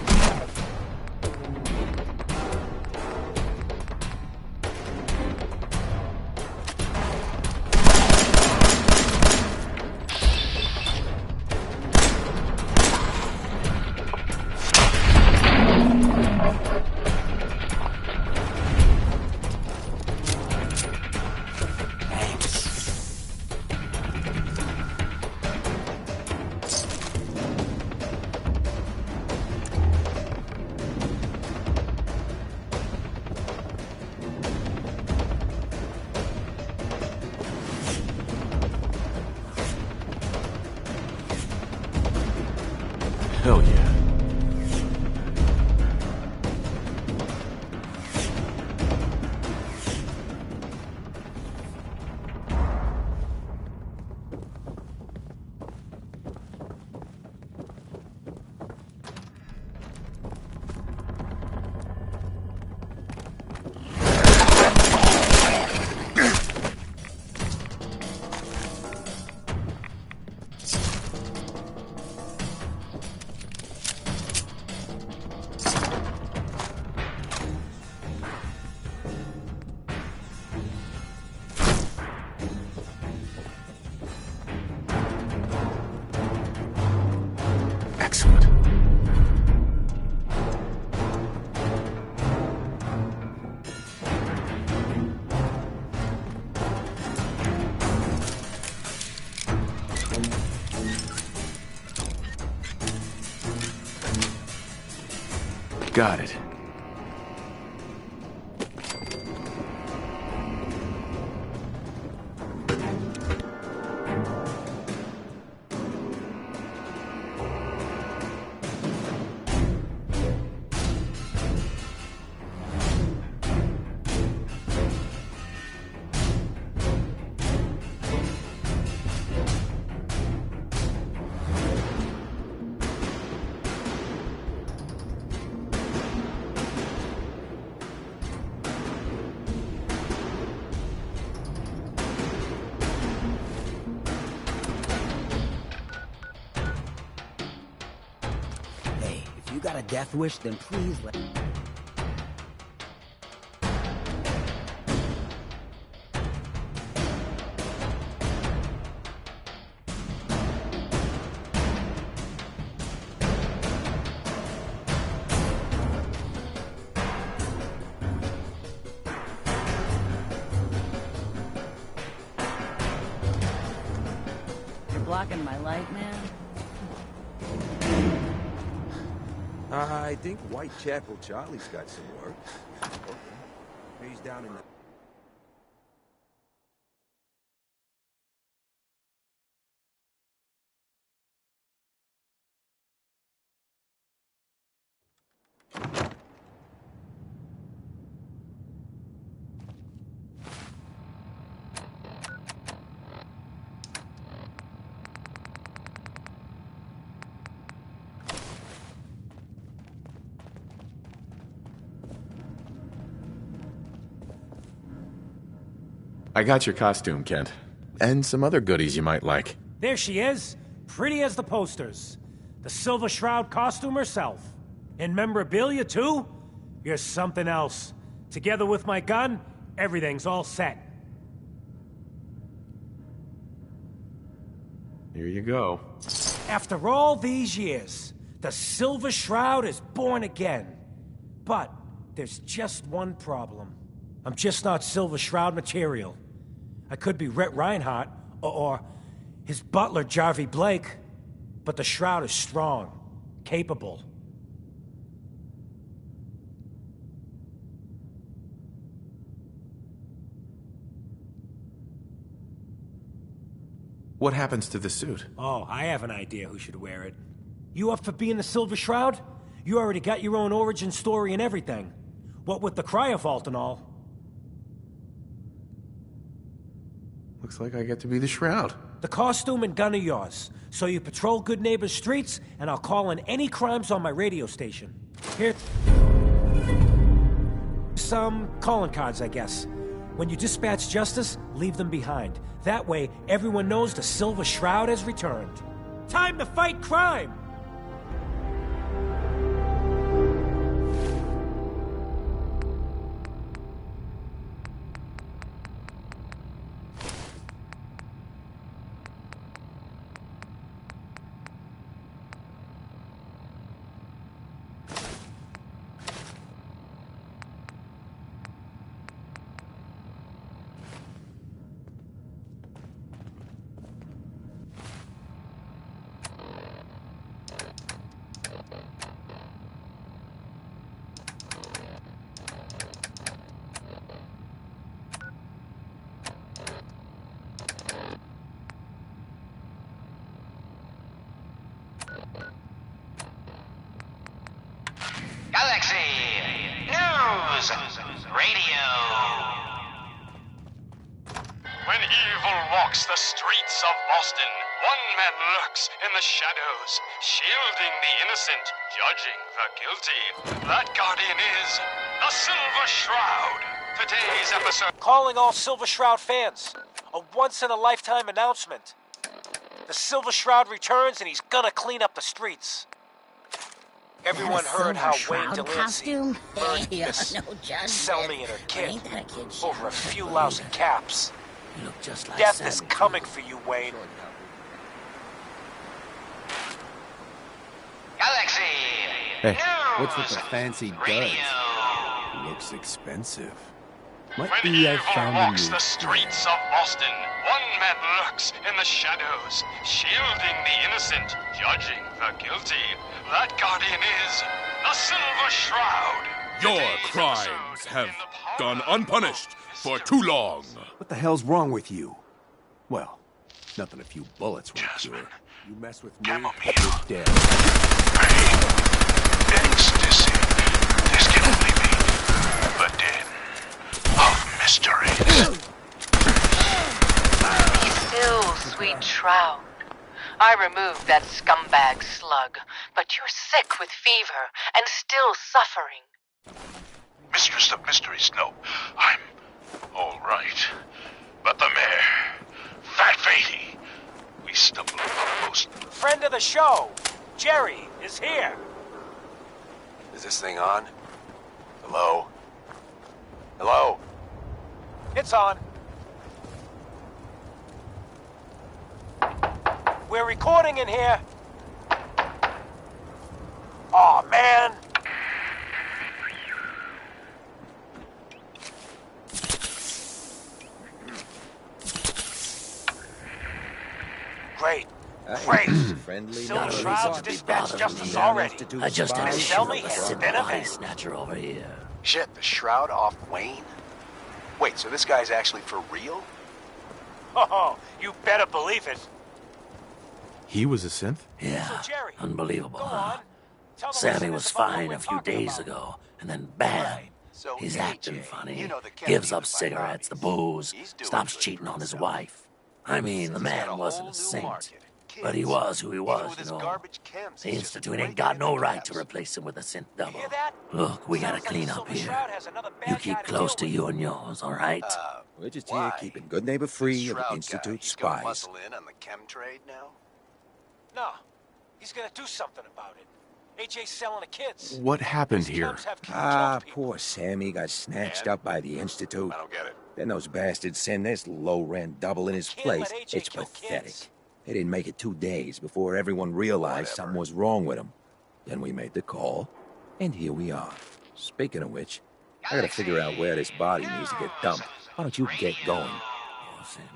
Hell yeah. Excellent. Got it. Hey, if you got a death wish, then please let... blocking my light, man? I think Whitechapel Charlie's got some work. He's down in the... I got your costume, Kent. And some other goodies you might like. There she is, pretty as the posters. The Silver Shroud costume herself. And memorabilia, too? You're something else. Together with my gun, everything's all set. Here you go. After all these years, the Silver Shroud is born again. But there's just one problem. I'm just not Silver Shroud material. I could be Rhett Reinhardt, or his butler, Jarvie Blake, but the Shroud is strong, capable. What happens to the suit? Oh, I have an idea who should wear it. You up for being the Silver Shroud? You already got your own origin story and everything. What with the cryovault and all. Looks like I get to be the Shroud. The costume and gun are yours, so you patrol Good Neighbor's streets, and I'll call in any crimes on my radio station. Here... some calling cards, I guess. When you dispatch justice, leave them behind. That way, everyone knows the Silver Shroud has returned. Time to fight crime! Galaxy News Radio. When evil walks the streets of Boston, one man lurks in the shadows, shielding the innocent, judging the guilty. That guardian is the Silver Shroud. Today's episode... Calling all Silver Shroud fans. A once-in-a-lifetime announcement. The Silver Shroud returns and he's gonna clean up the streets. Everyone heard how Wayne Delancey murdered Miss Selmy and her kid over a few lousy caps. You look just like Death Sammy, is coming for you, Wayne. Galaxy Hey, News what's with the fancy Radio. duds? Looks expensive. Might When be I evil found a walks new... the streets of Boston, one man lurks in the shadows, shielding the innocent, judging the guilty. That guardian is the Silver Shroud. Your crimes have gone unpunished for too long. What the hell's wrong with you? Well, nothing a few bullets won't cure. You mess with me, you're dead. Ecstasy. This can only be the den of mysteries. Be still, sweet Shroud. I removed that scumbag slug, but you're sick with fever and still suffering. Mistress of Mysteries, no, I'm all right. But the mayor, Fat Fatey, we stumbled upon most... Friend of the show, Jerry, is here. Is this thing on? Hello? Hello? It's on. We're recording in here. Aw, man. Great. phrase. Friendly, Silver Shroud's dispatched justice already. I just had to Tell shoot me up a it's simple been a body bit. snatcher over here. Shit, the Shroud off Wayne? Wait, so this guy's actually for real? Oh, you better believe it. He was a synth? Yeah, Jerry, unbelievable, go huh? on. Tell them Sammy what's in was this file fine we're a few talking days about. ago, and then bam, So he's AJ, acting funny, you know the gives Kennedy up was my cigarettes, the booze, He's doing stops good cheating for on his himself. wife. I mean, the He's got man a wasn't whole a new saint, market. but he Kids. was who he Even was, with you his know. garbage chems, The he's just Institute ain't breaking got no into right cabs. to replace him with a synth double. Hear that? Look, we gotta Sounds like clean the up Silver here. Shroud has another You bad keep guy to close deal to you and yours, all right? We're just here keeping good neighbor free of Shroud Institute guy, he's gonna spies. muscle in on the chem trade now? No, he's gonna do something about it. AJ's selling the kids. What happened here? Chems have killed Ah, people. poor Sammy got snatched up by the Institute. I don't get it. Then those bastards send this low-rent double in his Can't place. let AJ It's kill pathetic. kids. They didn't make it 2 days before everyone realized something was wrong with him. Then we made the call, and here we are. Speaking of which, I gotta figure out where this body needs to get dumped. Why don't you get going? Oh, Sammy.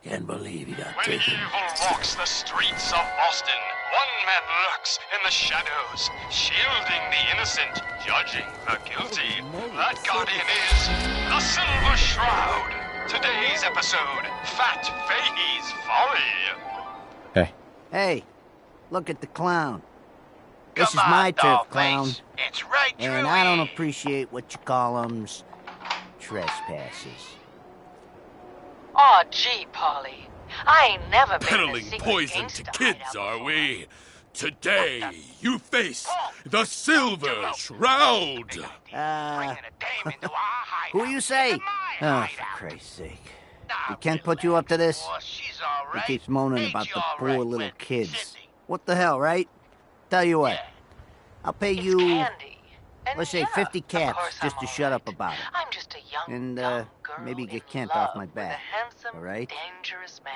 Can't believe he got When taken. evil walks the streets of Boston, one man lurks in the shadows, shielding the innocent, judging the guilty. That guardian is the Silver Shroud. Today's episode, Fat Fahey's Folly. Hey, look at the clown. This is my turf, clown. It's right, And I don't appreciate what you call 'em's trespassers. Aw, gee, Polly. I ain't never been in a Peddling secret poison to kids, are we? Today, you face the Silver Shroud. Who you say? Oh, for Christ's sake. We can't put you up to this? He keeps moaning about the poor little kids. What the hell, right? Tell you what. I'll pay you, let's say 50 caps just to shut up about it. I'm just a young, And, dumb girl maybe get in Kent love off my with back. a handsome, All right? dangerous man.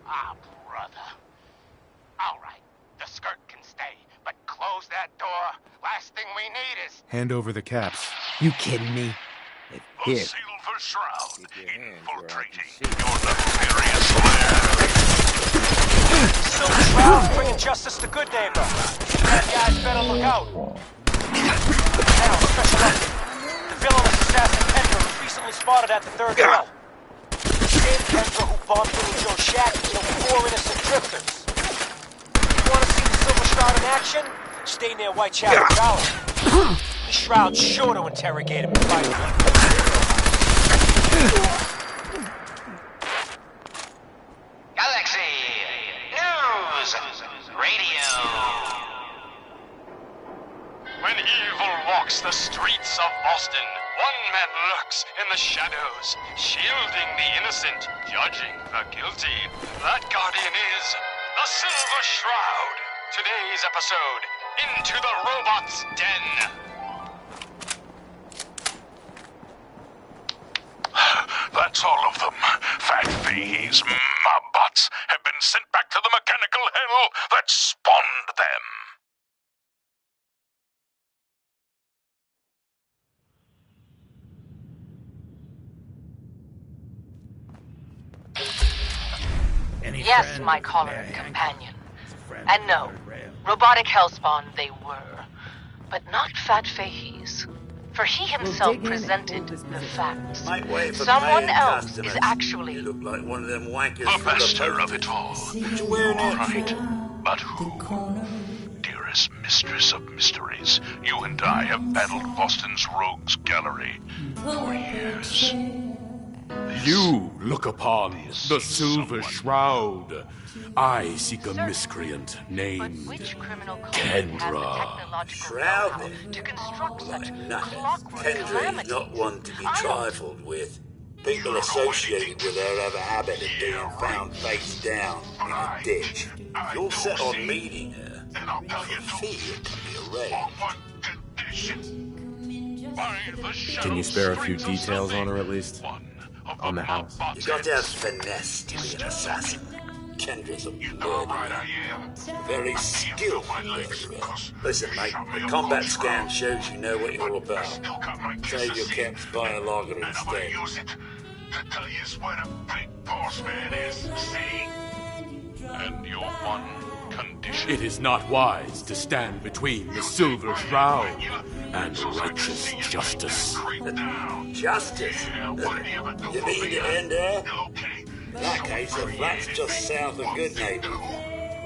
Ah, brother. All right, the skirt can stay, but close that door. Last thing we need is... Hand over the caps. You kidding me? Here. Silver Shroud infiltrating Silver Shroud's bringing justice to good neighbor. That guys better look out. Now, special update. The villainous assassin Kendra was recently spotted at the third well. Same Kendra who bombed Billy Joe's shack and killed 4 innocent drifters. You want to see the Silver Shroud in action? Stay near Whitechapel Tower. The Shroud's sure to interrogate him and find him. Galaxy News Radio. When evil walks the streets of Boston, one man lurks in the shadows, shielding the innocent, judging the guilty. That guardian is the Silver Shroud. Today's episode, Into the Robot's Den. That's all of them. Fat Fahey's mob-bots have been sent back to the mechanical hell that spawned them. Yes, my caller and companion. And no, robotic hellspawn they were. But not Fat Fahey's. For he himself presented the facts. Someone else is actually... You look like one of them wankers. The master of it all. All right. But who? Dearest mistress of mysteries, you and I have battled Boston's rogues gallery for years. You look upon the Silver Shroud. I seek a miscreant named Kendra. Shroud? To construct such Kendra is not one to be trifled with. People associated with her have a habit of being found face down in a ditch. If you're set on meeting her, a fee can be arranged. Can you spare a few details on her at least? On the house? You got to have finesse to be an assassin. Kendra's a murderer. Very skilled murderer. Listen, mate, the combat scan shows you know what you're about. Save your caps, buy a lager instead. To tell you where the big boss man is, see? And your one condition? It is not wise to stand between the Silver Shroud and righteous justice. Justice? You mean to end her? In that case, the flat's just south of Good Neighbor.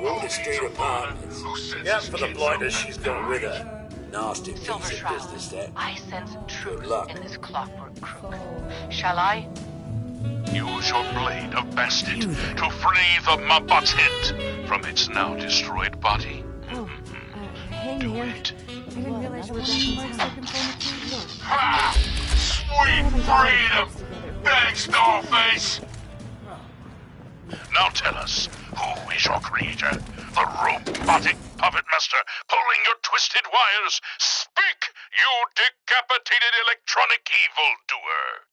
Water Street Apartments. Yep, for the blighters she's got with her. Nasty piece of business, that. I sense truth in this clockwork crook. Shall I? Use your blade of bastard to free the Mabot's head from its now destroyed body. Hang here. I didn't realize you were back Ha! Sweet freedom! Thanks, Dollface! Now tell us, who is your creator? The robotic puppet master pulling your twisted wires? Speak, you decapitated electronic evildoer!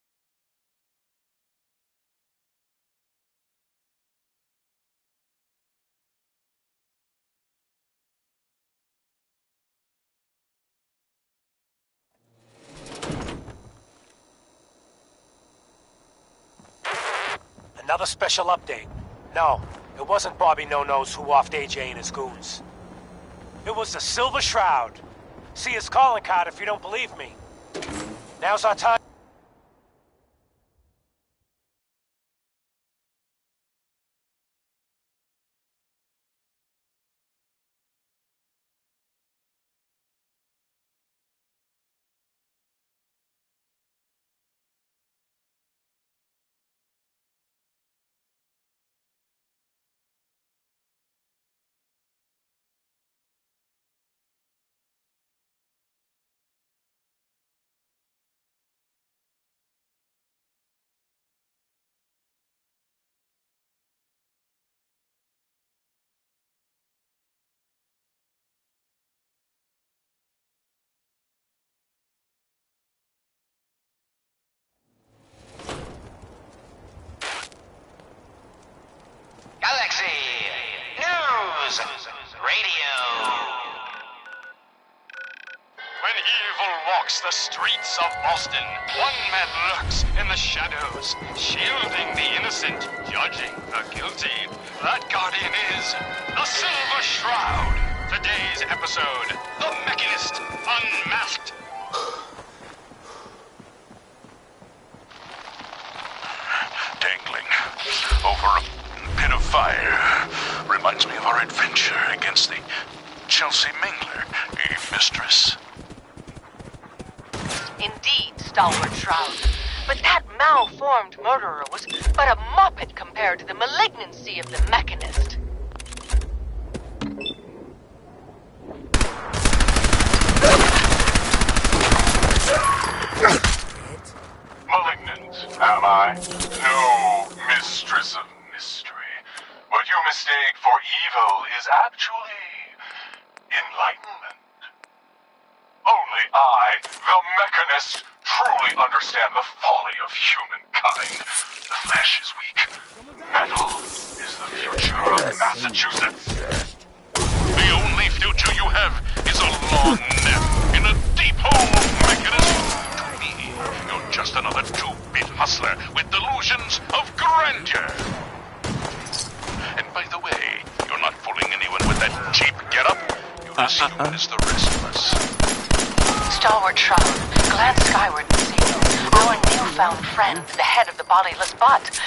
Another special update. No, it wasn't Bobby No-Nose who offed AJ and his goons. It was the Silver Shroud. See his calling card if you don't believe me. Now's our time. Galaxy News Radio. When evil walks the streets of Boston, one man lurks in the shadows, shielding the innocent, judging the guilty. That guardian is the Silver Shroud. Today's episode, The Mechanist Unmasked. Dangling over a pit of fire reminds me of our adventure against the Chelsea Mingler, mistress. Indeed, Stalwart Shroud. But that malformed murderer was but a muppet compared to the malignancy of the Mechanist. Malignant, am I? No, mistress of mystery. What you mistake for evil is actually enlightenment. Only I, the Mechanist, truly understand the folly of humankind. The flesh is weak. Metal is the future of Massachusetts. The only future you have is a long nap in a deep hole, Mechanist. To me, you're just another two-bit hustler with delusions of grandeur. And by the way, you're not fooling anyone with that cheap getup. You're as human as the rest of us. Stalwart Shroud, glance skyward and see our newfound friend, the head of the bodiless butt.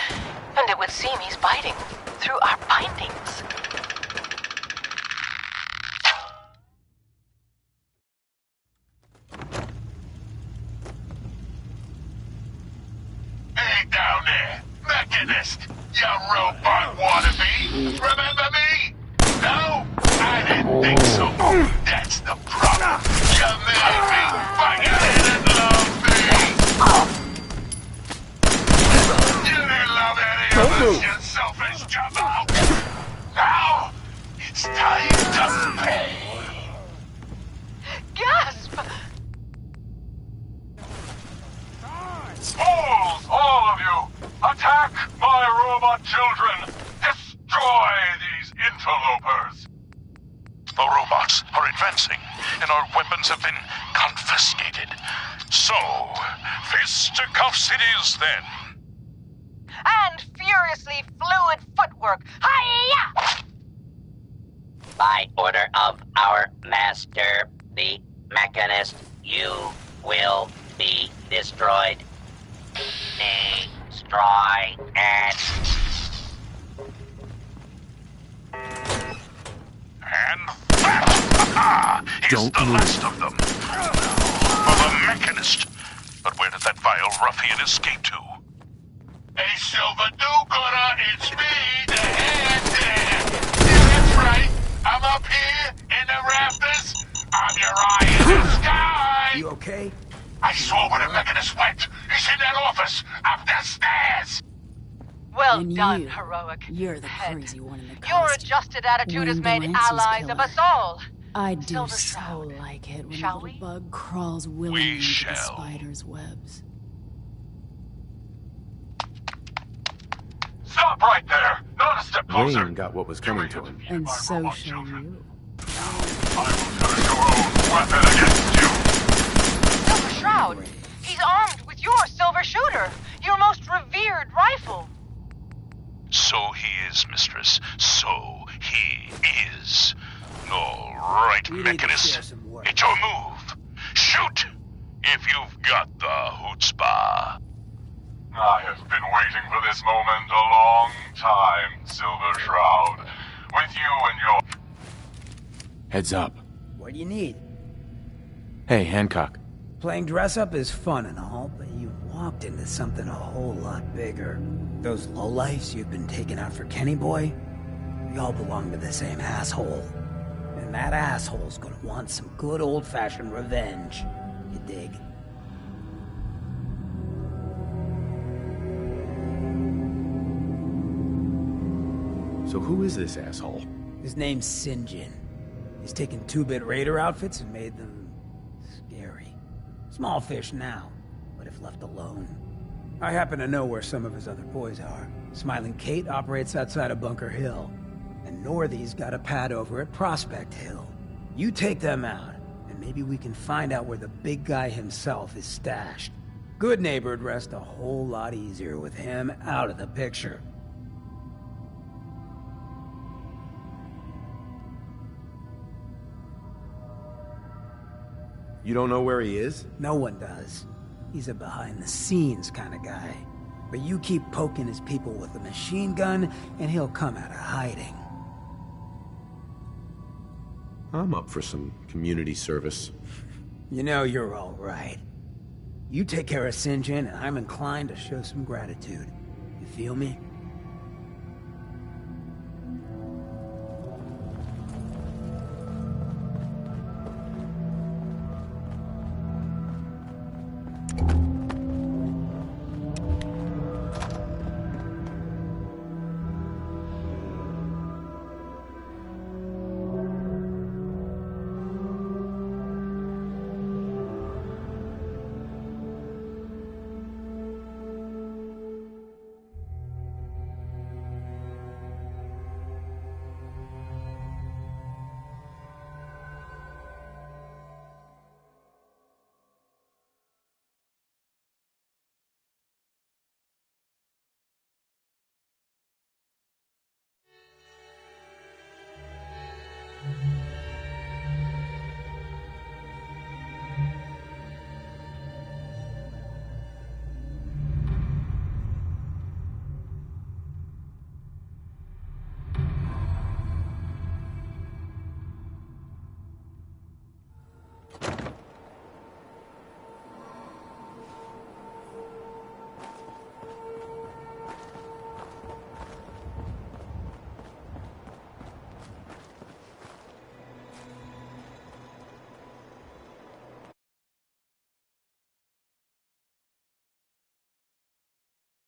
And it would seem he's biting through our bindings. Hey down there, Mechanist, you robot wannabe. Remember me? No? I didn't think so. That's the problem. You made me forget and love me. You didn't love any of us, you selfish jabber. Now, it's time to pay. Gasp! Fools, all of you! Attack my robot children! Destroy these interlopers! The robots are advancing, and our weapons have been confiscated. So, fisticuffs it is then. And furiously fluid footwork. Hiya! By order of our master, the Mechanist, you will be destroyed. Destroy it. And that is the last of them. For the Mechanist. But where did that vile ruffian escape to? Hey, Silver do-gooder, it's me, the head there. Yeah, that's right. I'm up here in the rafters. I'm your eye in the sky. You okay? I saw where the Mechanist went. He's in that office, up the stairs. Well And done, you, heroic. You're the head. crazy one in the Your costume. adjusted attitude has made Wayne Delancey's allies of killer. us all. I do Silver so Shroud. like it when Shall a little we? bug crawls willingly into the spider's webs. Stop right there. Not a step closer. Wayne got what was coming to him. And so shall you. Weapon against you. Silver Shroud. He's armed with your silver shooter, your most revered rifle. So he is, mistress. So he is. All right, Mechanist. It's your move. Shoot! If you've got the chutzpah. I have been waiting for this moment a long time, Silver Shroud. With you and your... Heads up. What do you need? Hey, Hancock. Playing dress-up is fun and all, but you walked into something a whole lot bigger. Those lowlifes you've been taking out for Kenny Boy, we all belong to the same asshole. And that asshole's gonna want some good old-fashioned revenge. You dig? So who is this asshole? His name's Sinjin. He's taken 2-bit Raider outfits and made them... scary. Small fish now, but if left alone. I happen to know where some of his other boys are. Smiling Kate operates outside of Bunker Hill, and Northy's got a pad over at Prospect Hill. You take them out, and maybe we can find out where the big guy himself is stashed. Good neighbor'd rest a whole lot easier with him out of the picture. You don't know where he is? No one does. He's a behind-the-scenes kind of guy. But you keep poking his people with a machine gun, and he'll come out of hiding. I'm up for some community service. You know you're all right. You take care of Sinjin, and I'm inclined to show some gratitude. You feel me?